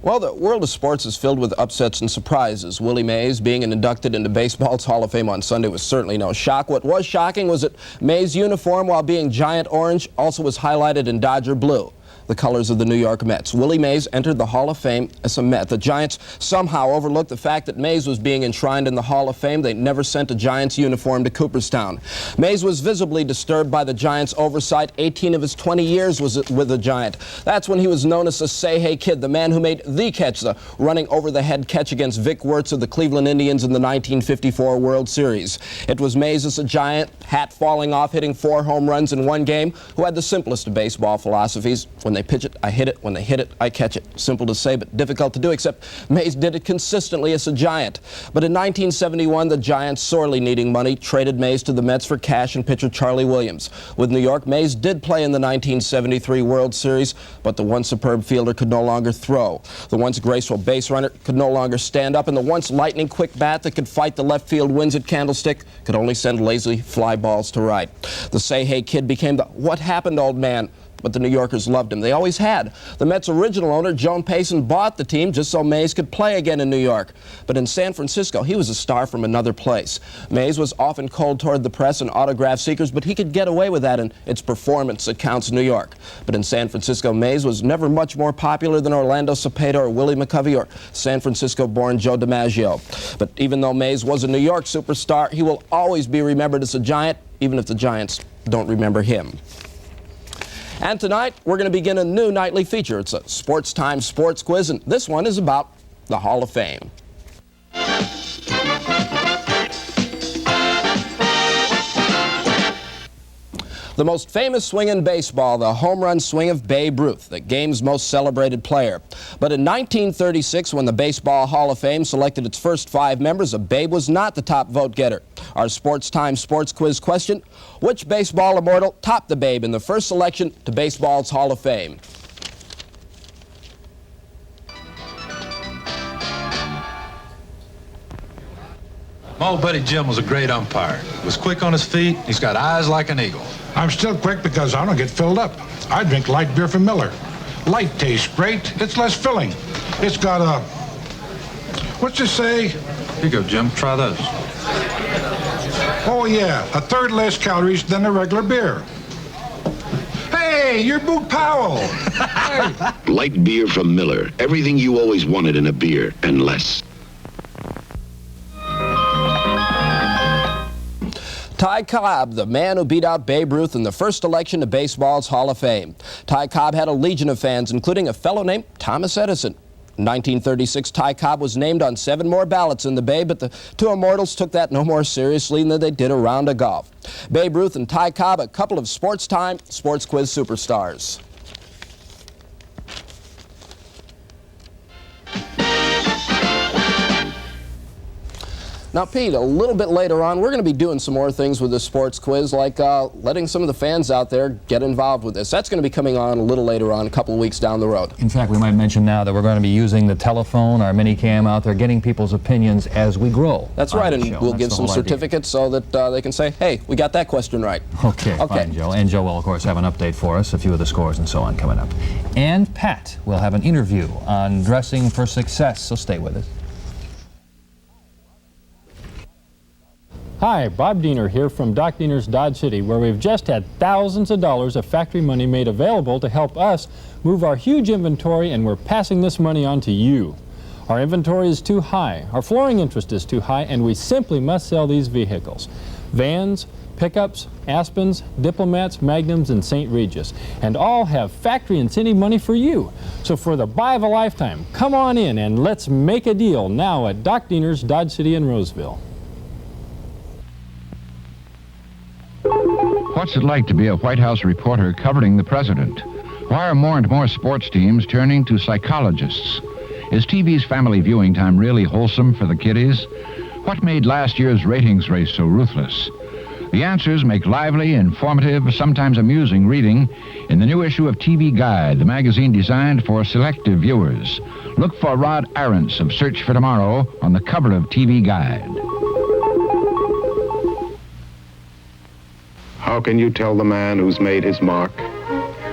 Well, the world of sports is filled with upsets and surprises. Willie Mays being inducted into baseball's Hall of Fame on Sunday was certainly no shock. What was shocking was that Mays' uniform, while being giant orange, also was highlighted in Dodger blue, the colors of the New York Mets. Willie Mays entered the Hall of Fame as a Met. The Giants somehow overlooked the fact that Mays was being enshrined in the Hall of Fame. They never sent a Giants uniform to Cooperstown. Mays was visibly disturbed by the Giants' oversight. 18 of his 20 years was with the Giant. That's when he was known as the Say Hey Kid, the man who made the catch, the running over-the-head catch against Vic Wirtz of the Cleveland Indians in the 1954 World Series. It was Mays as a Giant, hat falling off, hitting 4 home runs in one game, who had the simplest of baseball philosophies. When they pitch it, I hit it. When they hit it, I catch it. Simple to say, but difficult to do, except Mays did it consistently as a Giant. But in 1971, the Giants, sorely needing money, traded Mays to the Mets for cash and pitcher Charlie Williams. With New York, Mays did play in the 1973 World Series, but the once superb fielder could no longer throw. The once graceful base runner could no longer stand up, and the once lightning-quick bat that could fight the left field winds at Candlestick could only send lazy fly balls to right. The Say Hey Kid became the what happened old man, but the New Yorkers loved him. They always had. The Mets' original owner, Joan Payson, bought the team just so Mays could play again in New York. But in San Francisco, he was a star from another place. Mays was often cold toward the press and autograph seekers, but he could get away with that, and it's performance that counts in New York. But in San Francisco, Mays was never much more popular than Orlando Cepeda or Willie McConahay or San Francisco-born Joe DiMaggio. But even though Mays was a New York superstar, he will always be remembered as a Giant, even if the Giants don't remember him. And tonight, we're going to begin a new nightly feature. It's a Sports Time sports quiz, and this one is about the Hall of Fame. The most famous swing in baseball, the home run swing of Babe Ruth, the game's most celebrated player. But in 1936, when the Baseball Hall of Fame selected its first 5 members, Babe was not the top vote getter. Our Sports Time sports quiz question: which baseball immortal topped the Babe in the first selection to baseball's Hall of Fame? My old buddy Jim was a great umpire. Was quick on his feet. He's got eyes like an eagle. I'm still quick because I don't get filled up. I drink light beer from Miller. Light tastes great. It's less filling. It's got a... What's it say? Here you go, Jim. Try those. Oh, yeah. A third less calories than a regular beer. Hey, you're Boog Powell. Hey. Light beer from Miller. Everything you always wanted in a beer, and less. Ty Cobb, the man who beat out Babe Ruth in the first election to baseball's Hall of Fame. Ty Cobb had a legion of fans, including a fellow named Thomas Edison. In 1936, Ty Cobb was named on 7 more ballots than the Babe, but the 2 immortals took that no more seriously than they did a round of golf. Babe Ruth and Ty Cobb, a couple of Sports Time sports quiz superstars. Now, Pete, a little bit later on, we're going to be doing some more things with this sports quiz, like letting some of the fans out there get involved with this. That's going to be coming on a little later on, a couple of weeks down the road. In fact, we might mention now that we're going to be using the telephone, our mini-cam out there, getting people's opinions as we grow. That's right, and we'll give some certificates so that they can say, hey, we got that question right. Okay, fine, Joe. And Joe will, of course, have an update for us, a few of the scores and so on coming up. And Pat will have an interview on dressing for success, so stay with us. Hi, Bob Diener here from Doc Diener's Dodge City, where we've just had thousands of dollars of factory money made available to help us move our huge inventory, and we're passing this money on to you. Our inventory is too high, our flooring interest is too high, and we simply must sell these vehicles. Vans, pickups, Aspens, Diplomats, Magnums, and St. Regis, and all have factory incentive money for you. So for the buy of a lifetime, come on in and let's make a deal now at Doc Diener's Dodge City in Roseville. What's it like to be a White House reporter covering the president? Why are more and more sports teams turning to psychologists? Is TV's family viewing time really wholesome for the kiddies? What made last year's ratings race so ruthless? The answers make lively, informative, sometimes amusing reading in the new issue of TV Guide, the magazine designed for selective viewers. Look for Rod Arentz of Search for Tomorrow on the cover of TV Guide. How can you tell the man who's made his mark?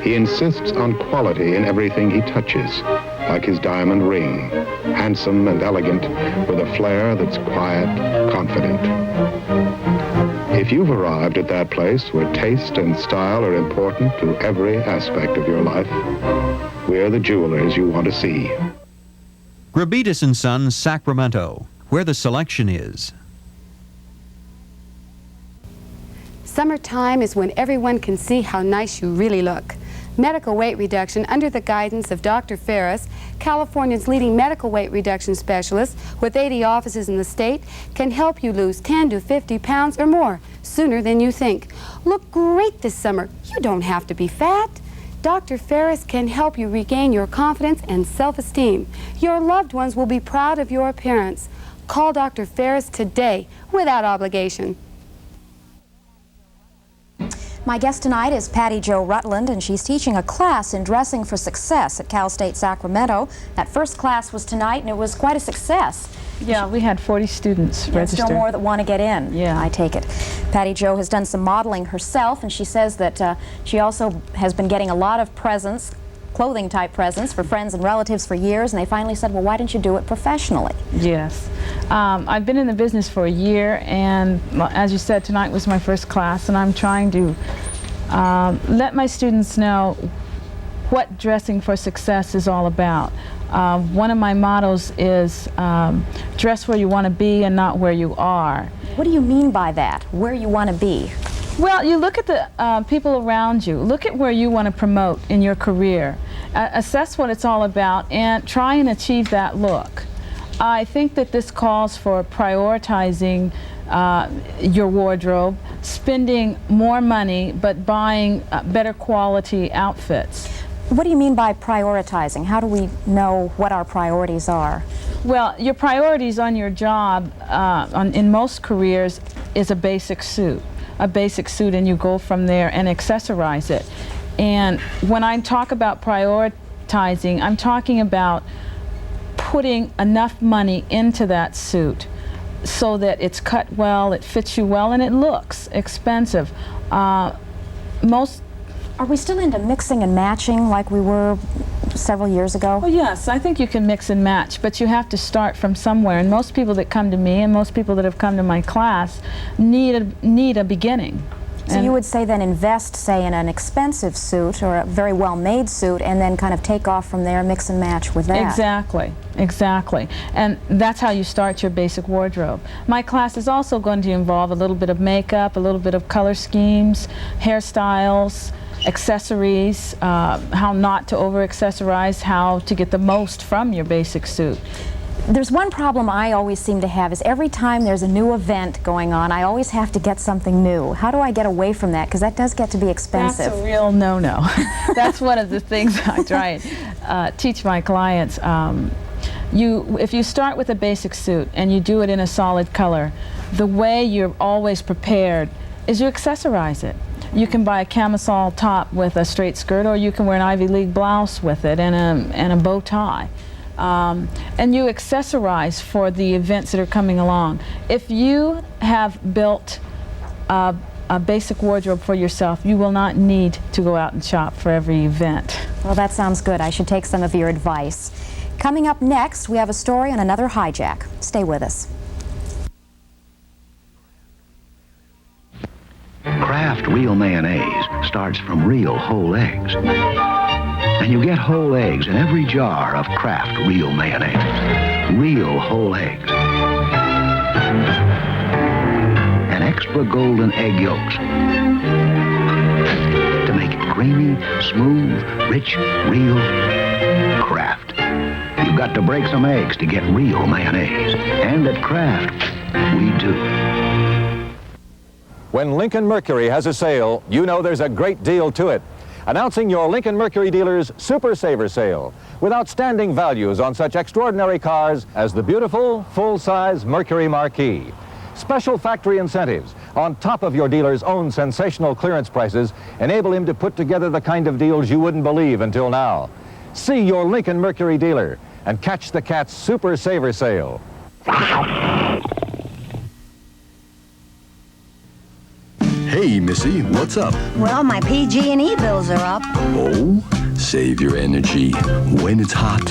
He insists on quality in everything he touches, like his diamond ring, handsome and elegant, with a flair that's quiet, confident. If you've arrived at that place where taste and style are important to every aspect of your life, we're the jewelers you want to see. Gravitas & Sons, Sacramento, where the selection is. Summertime is when everyone can see how nice you really look. Medical weight reduction under the guidance of Dr. Ferris, California's leading medical weight reduction specialist with 80 offices in the state, can help you lose 10 to 50 pounds or more sooner than you think. Look great this summer. You don't have to be fat. Dr. Ferris can help you regain your confidence and self-esteem. Your loved ones will be proud of your appearance. Call Dr. Ferris today without obligation. My guest tonight is Patty Jo Rutland, and she's teaching a class in dressing for success at Cal State Sacramento. That first class was tonight, and it was quite a success. Yeah, we had 40 students register. Still more that want to get in, yeah. I take it. Patty Jo has done some modeling herself, and she says that she also has been getting a lot of presents, clothing-type presents for friends and relatives for years, and they finally said, well, why didn't you do it professionally? Yes. I've been in the business for a year, and as you said, tonight was my first class, and I'm trying to let my students know what dressing for success is all about. One of my mottos is dress where you want to be and not where you are. What do you mean by that, where you want to be? Well, you look at the people around you. Look at where you want to promote in your career. Assess what it's all about and try and achieve that look. I think that this calls for prioritizing your wardrobe, spending more money, but buying better quality outfits. What do you mean by prioritizing? How do we know what our priorities are? Well, your priorities on your job, in most careers, is a basic suit. And you go from there and accessorize it. And when I talk about prioritizing, I'm talking about putting enough money into that suit so that it's cut well, it fits you well, and it looks expensive. Are we still into mixing and matching like we were several years ago? Well, yes, I think you can mix and match, but you have to start from somewhere. And most people that come to me and most people that have come to my class need a beginning. So you would say then invest, say, in an expensive suit or a very well-made suit and then kind of take off from there, mix and match with that. Exactly, exactly. And that's how you start your basic wardrobe. My class is also going to involve a little bit of makeup, a little bit of color schemes, hairstyles, accessories, how not to over-accessorize, how to get the most from your basic suit. There's one problem I always seem to have is every time there's a new event going on, I always have to get something new. How do I get away from that? Because that does get to be expensive. That's a real no-no. That's one of the things I try and teach my clients. If you start with a basic suit and you do it in a solid color, the way you're always prepared is you accessorize it. You can buy a camisole top with a straight skirt, or you can wear an Ivy League blouse with it and a bow tie. And you accessorize for the events that are coming along. If you have built a basic wardrobe for yourself, you will not need to go out and shop for every event. Well, that sounds good. I should take some of your advice. Coming up next, we have a story on another hijack. Stay with us. Kraft Real Mayonnaise starts from real whole eggs. And you get whole eggs in every jar of Kraft Real Mayonnaise. Real whole eggs. And extra golden egg yolks to make it creamy, smooth, rich, real Kraft. You've got to break some eggs to get real mayonnaise. And at Kraft, we do. When Lincoln Mercury has a sale, you know there's a great deal to it. announcing your Lincoln Mercury dealer's Super Saver Sale with outstanding values on such extraordinary cars as the beautiful, full-size Mercury Marquis. Special factory incentives on top of your dealer's own sensational clearance prices enable him to put together the kind of deals you wouldn't believe until now. See your Lincoln Mercury dealer and catch the cat's Super Saver Sale. Hey, Missy, what's up? Well, my PG&E bills are up. Oh, save your energy when it's hot,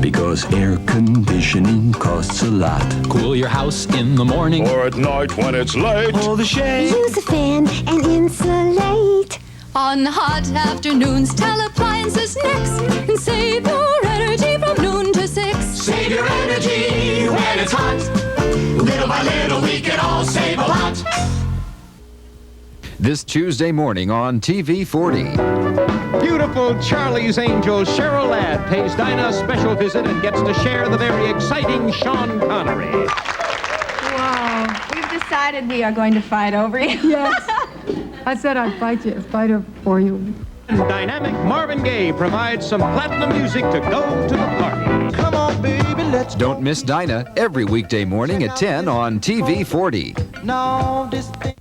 because air conditioning costs a lot. Cool your house in the morning or at night when it's late. Pull the shade. Use a fan and insulate. On hot afternoons, tell appliances next and save your energy from noon to 6. Save your energy when it's hot. Little by little, we can all save a lot. This Tuesday morning on TV 40. Beautiful Charlie's Angel Cheryl Ladd pays Dinah a special visit and gets to share the very exciting Sean Connery. Wow. We've decided we are going to fight over you. Yes. I said I'd fight her for you. Dynamic Marvin Gaye provides some platinum music to go to the party. Come on, baby, let's go. Don't miss Dinah every weekday morning at 10 on TV 40. No, this thing.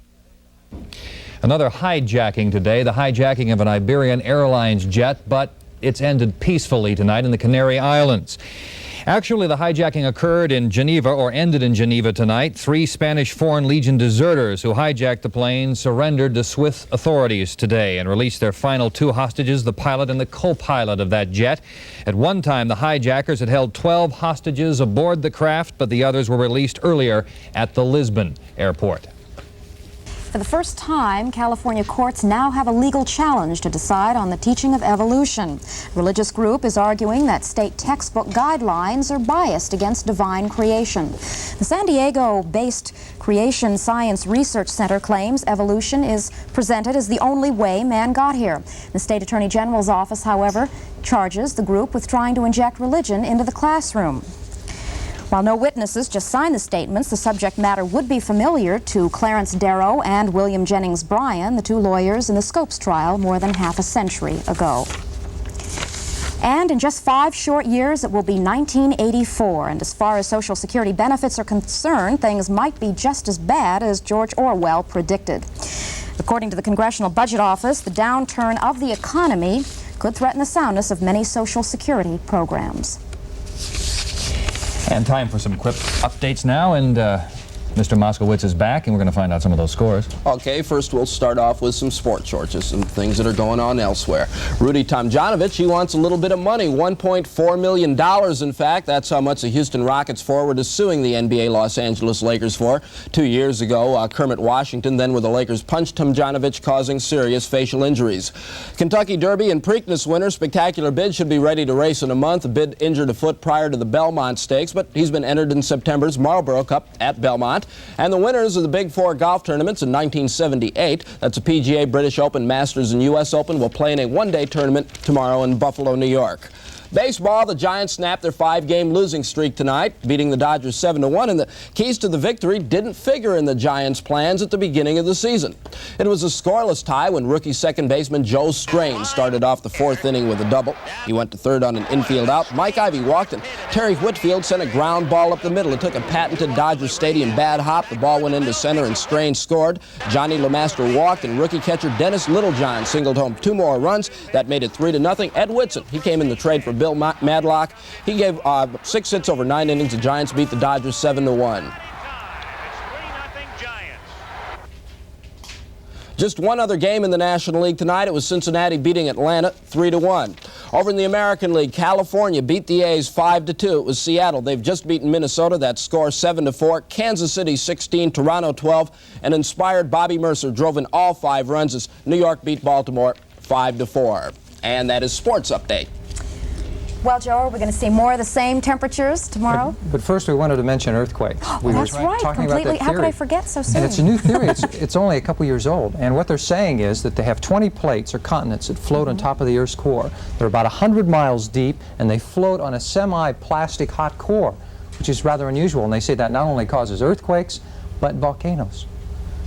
Another hijacking today, the hijacking of an Iberian Airlines jet, but it's ended peacefully tonight in the Canary Islands. Actually, the hijacking occurred in Geneva, or ended in Geneva tonight. 3 Spanish Foreign Legion deserters who hijacked the plane surrendered to Swiss authorities today and released their final 2 hostages, the pilot and the co-pilot of that jet. At one time, the hijackers had held 12 hostages aboard the craft, but the others were released earlier at the Lisbon airport. For the first time, California courts now have a legal challenge to decide on the teaching of evolution. A religious group is arguing that state textbook guidelines are biased against divine creation. The San Diego-based Creation Science Research Center claims evolution is presented as the only way man got here. The State Attorney General's office, however, charges the group with trying to inject religion into the classroom. While no witnesses just signed the statements, the subject matter would be familiar to Clarence Darrow and William Jennings Bryan, the 2 lawyers in the Scopes trial more than half a century ago. And in just 5 short years, it will be 1984. And as far as Social Security benefits are concerned, things might be just as bad as George Orwell predicted. According to the Congressional Budget Office, the downturn of the economy could threaten the soundness of many Social Security programs. And time for some quick updates now, and Mr. Moskowitz is back, and we're going to find out some of those scores. Okay, first we'll start off with some sports shorts, some things that are going on elsewhere. Rudy Tomjanovich, he wants a little bit of money, $1.4 million in fact. That's how much the Houston Rockets forward is suing the NBA Los Angeles Lakers for. 2 years ago, Kermit Washington, then with the Lakers, punched Tomjanovich, causing serious facial injuries. Kentucky Derby and Preakness winner, Spectacular Bid, should be ready to race in a month. The Bid injured a foot prior to the Belmont Stakes, but he's been entered in September's Marlboro Cup at Belmont. And the winners of the Big 4 golf tournaments in 1978, that's a PGA, British Open, Masters, and U.S. Open, will play in a one-day tournament tomorrow in Buffalo, New York. Baseball, the Giants snapped their 5-game losing streak tonight, beating the Dodgers 7-1, and the keys to the victory didn't figure in the Giants' plans at the beginning of the season. It was a scoreless tie when rookie second baseman Joe Strain started off the 4th inning with a double. He went to 3rd on an infield out. Mike Ivey walked, and Terry Whitfield sent a ground ball up the middle. It took a patented Dodger Stadium bad hop. The ball went into center, and Strain scored. Johnny LeMaster walked, and rookie catcher Dennis Littlejohn singled home 2 more runs. That made it 3-0. Ed Whitson, he came in the trade for Bill Madlock. He gave 6 hits over 9 innings. The Giants beat the Dodgers 7-1. Just one other game in the National League tonight. It was Cincinnati beating Atlanta 3-1. Over in the American League, California beat the A's 5-2. It was Seattle. They've just beaten Minnesota. That score 7-4. Kansas City 16, Toronto 12. And inspired Bobby Mercer drove in all 5 runs as New York beat Baltimore 5-4. And that is Sports Update. Well, Joe, are we going to see more of the same temperatures tomorrow? But first we wanted to mention earthquakes. That's right, completely. How could I forget so soon? And it's a new theory. It's only a couple years old. And what they're saying is that they have 20 plates or continents that float on top of the Earth's core. They're about 100 miles deep, and they float on a semi-plastic hot core, which is rather unusual. And they say that not only causes earthquakes, but volcanoes.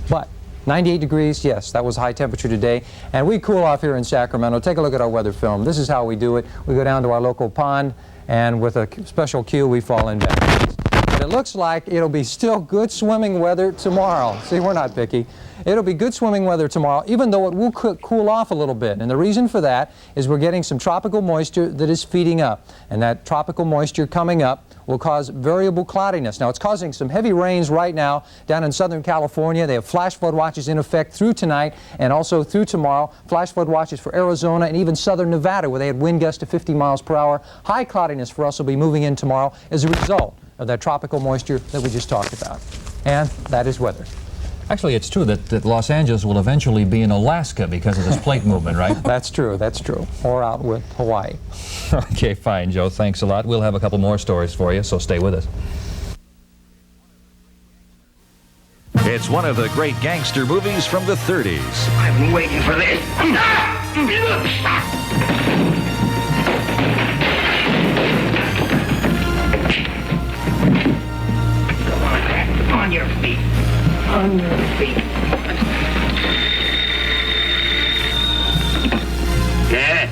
But 98 degrees, yes, that was high temperature today. And we cool off here in Sacramento. Take a look at our weather film. This is how we do it. We go down to our local pond, and with a special cue, we fall in backwards. But it looks like it'll be still good swimming weather tomorrow. See, we're not picky. It'll be good swimming weather tomorrow, even though it will cool off a little bit. And the reason for that is we're getting some tropical moisture that is feeding up. And that tropical moisture coming up will cause variable cloudiness. Now, it's causing some heavy rains right now down in Southern California. They have flash flood watches in effect through tonight and also through tomorrow. Flash flood watches for Arizona and even Southern Nevada, where they had wind gusts to 50 miles per hour. High cloudiness for us will be moving in tomorrow as a result of that tropical moisture that we just talked about. And that is weather. Actually, it's true that Los Angeles will eventually be in Alaska because of this plate movement, right? That's true, that's true. Or out with Hawaii. Okay, fine, Joe. Thanks a lot. We'll have a couple more stories for you, so stay with us. It's one of the great gangster movies from the 30s. I've been waiting for this. On your feet. On your feet. Yeah.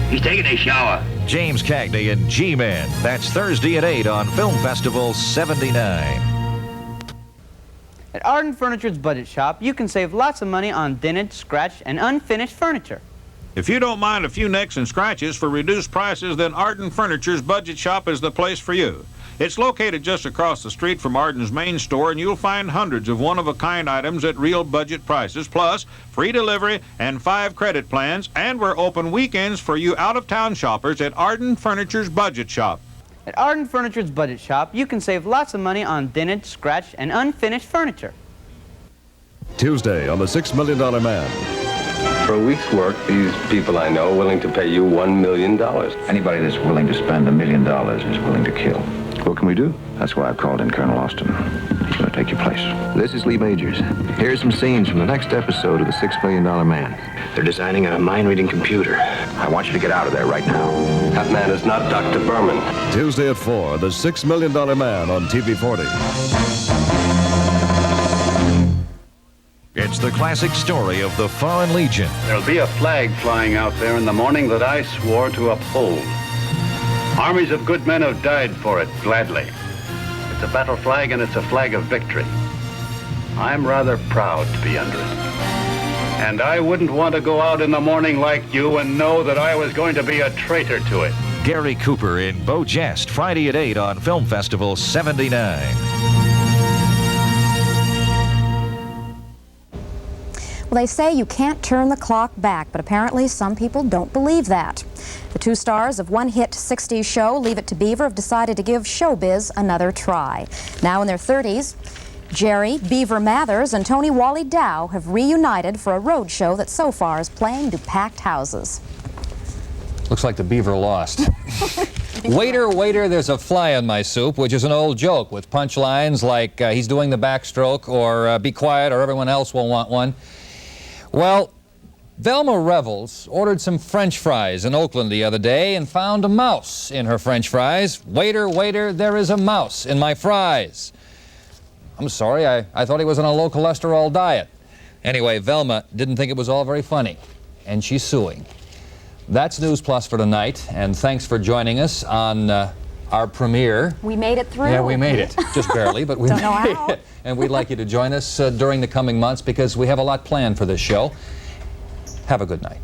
He's taking a shower. James Cagney and G-Man. That's Thursday at 8 on Film Festival 79. At Arden Furniture's Budget Shop, you can save lots of money on dented, scratched, and unfinished furniture. If you don't mind a few nicks and scratches for reduced prices, then Arden Furniture's Budget Shop is the place for you. It's located just across the street from Arden's main store, and you'll find hundreds of one-of-a-kind items at real budget prices, plus free delivery and 5 credit plans, and we're open weekends for you out-of-town shoppers at Arden Furniture's Budget Shop. At Arden Furniture's Budget Shop, you can save lots of money on dented, scratched, and unfinished furniture. Tuesday on The $6 Million Man. For a week's work, these people I know are willing to pay you $1 million. Anybody that's willing to spend $1 million is willing to kill. What can we do? That's why I've called in Colonel Austin. He's going to take your place. This is Lee Majors. Here's some scenes from the next episode of The $6 Million Man. They're designing a mind-reading computer. I want you to get out of there right now. That man is not Dr. Berman. Tuesday at 4, The $6 Million Man on TV 40. It's the classic story of the Foreign Legion. There'll be a flag flying out there in the morning that I swore to uphold. Armies of good men have died for it, gladly. It's a battle flag, and it's a flag of victory. I'm rather proud to be under it. And I wouldn't want to go out in the morning like you and know that I was going to be a traitor to it. Gary Cooper in Beau Jest, Friday at 8 on Film Festival 79. Well, they say you can't turn the clock back, but apparently some people don't believe that. The two stars of one-hit 60s show, Leave It to Beaver, have decided to give showbiz another try. Now in their 30s, Jerry Beaver Mathers and Tony Wally Dow have reunited for a road show that so far is playing to packed houses. Looks like the Beaver lost. Waiter, waiter, there's a fly in my soup, which is an old joke with punchlines like he's doing the backstroke or be quiet or everyone else will want one. Well, Velma Revels ordered some French fries in Oakland the other day and found a mouse in her French fries. Waiter, waiter, there is a mouse in my fries. I'm sorry, I thought he was on a low cholesterol diet. Anyway, Velma didn't think it was all very funny, and she's suing. That's NewsPlus for tonight, and thanks for joining us on our premiere. We made it through. Yeah, we made it. Just barely, but we Don't know made how. it. And we'd like you to join us during the coming months because we have a lot planned for this show. Have a good night.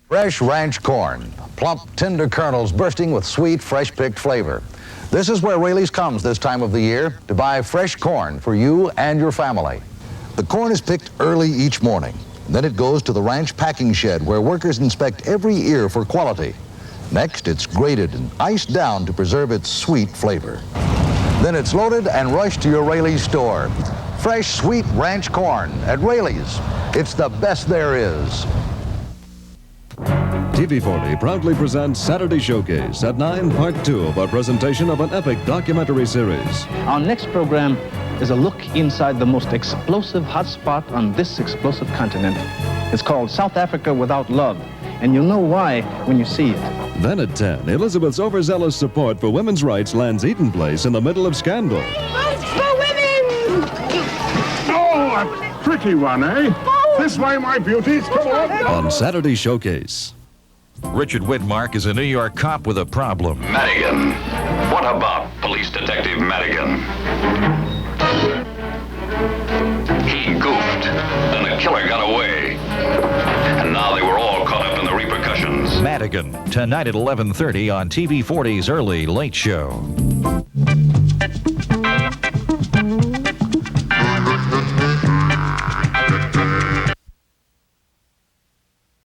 Fresh ranch corn, plump, tender kernels bursting with sweet, fresh-picked flavor. This is where Raley's comes this time of the year to buy fresh corn for you and your family. The corn is picked early each morning. Then it goes to the ranch packing shed where workers inspect every ear for quality. Next, it's grated and iced down to preserve its sweet flavor. Then it's loaded and rushed to your Raley's store. Fresh, sweet ranch corn at Raley's. It's the best there is. TV 40 proudly presents Saturday Showcase at 9, Part 2 of our presentation of an epic documentary series. Our next program is a look inside the most explosive hotspot on this explosive continent, It's called South Africa Without Love, and you'll know why when you see it. Then at 10, Elizabeth's overzealous support for women's rights lands Eaton Place in the middle of scandal. Votes for women! Oh, a tricky one, eh? This way, my beauties, come on! On Saturday Showcase. Richard Widmark is a New York cop with a problem. Madigan. What about Police Detective Madigan? He goofed, and the killer got away. And now they were all caught up in the repercussions. Madigan, tonight at 11:30 on TV 40's Early Late Show.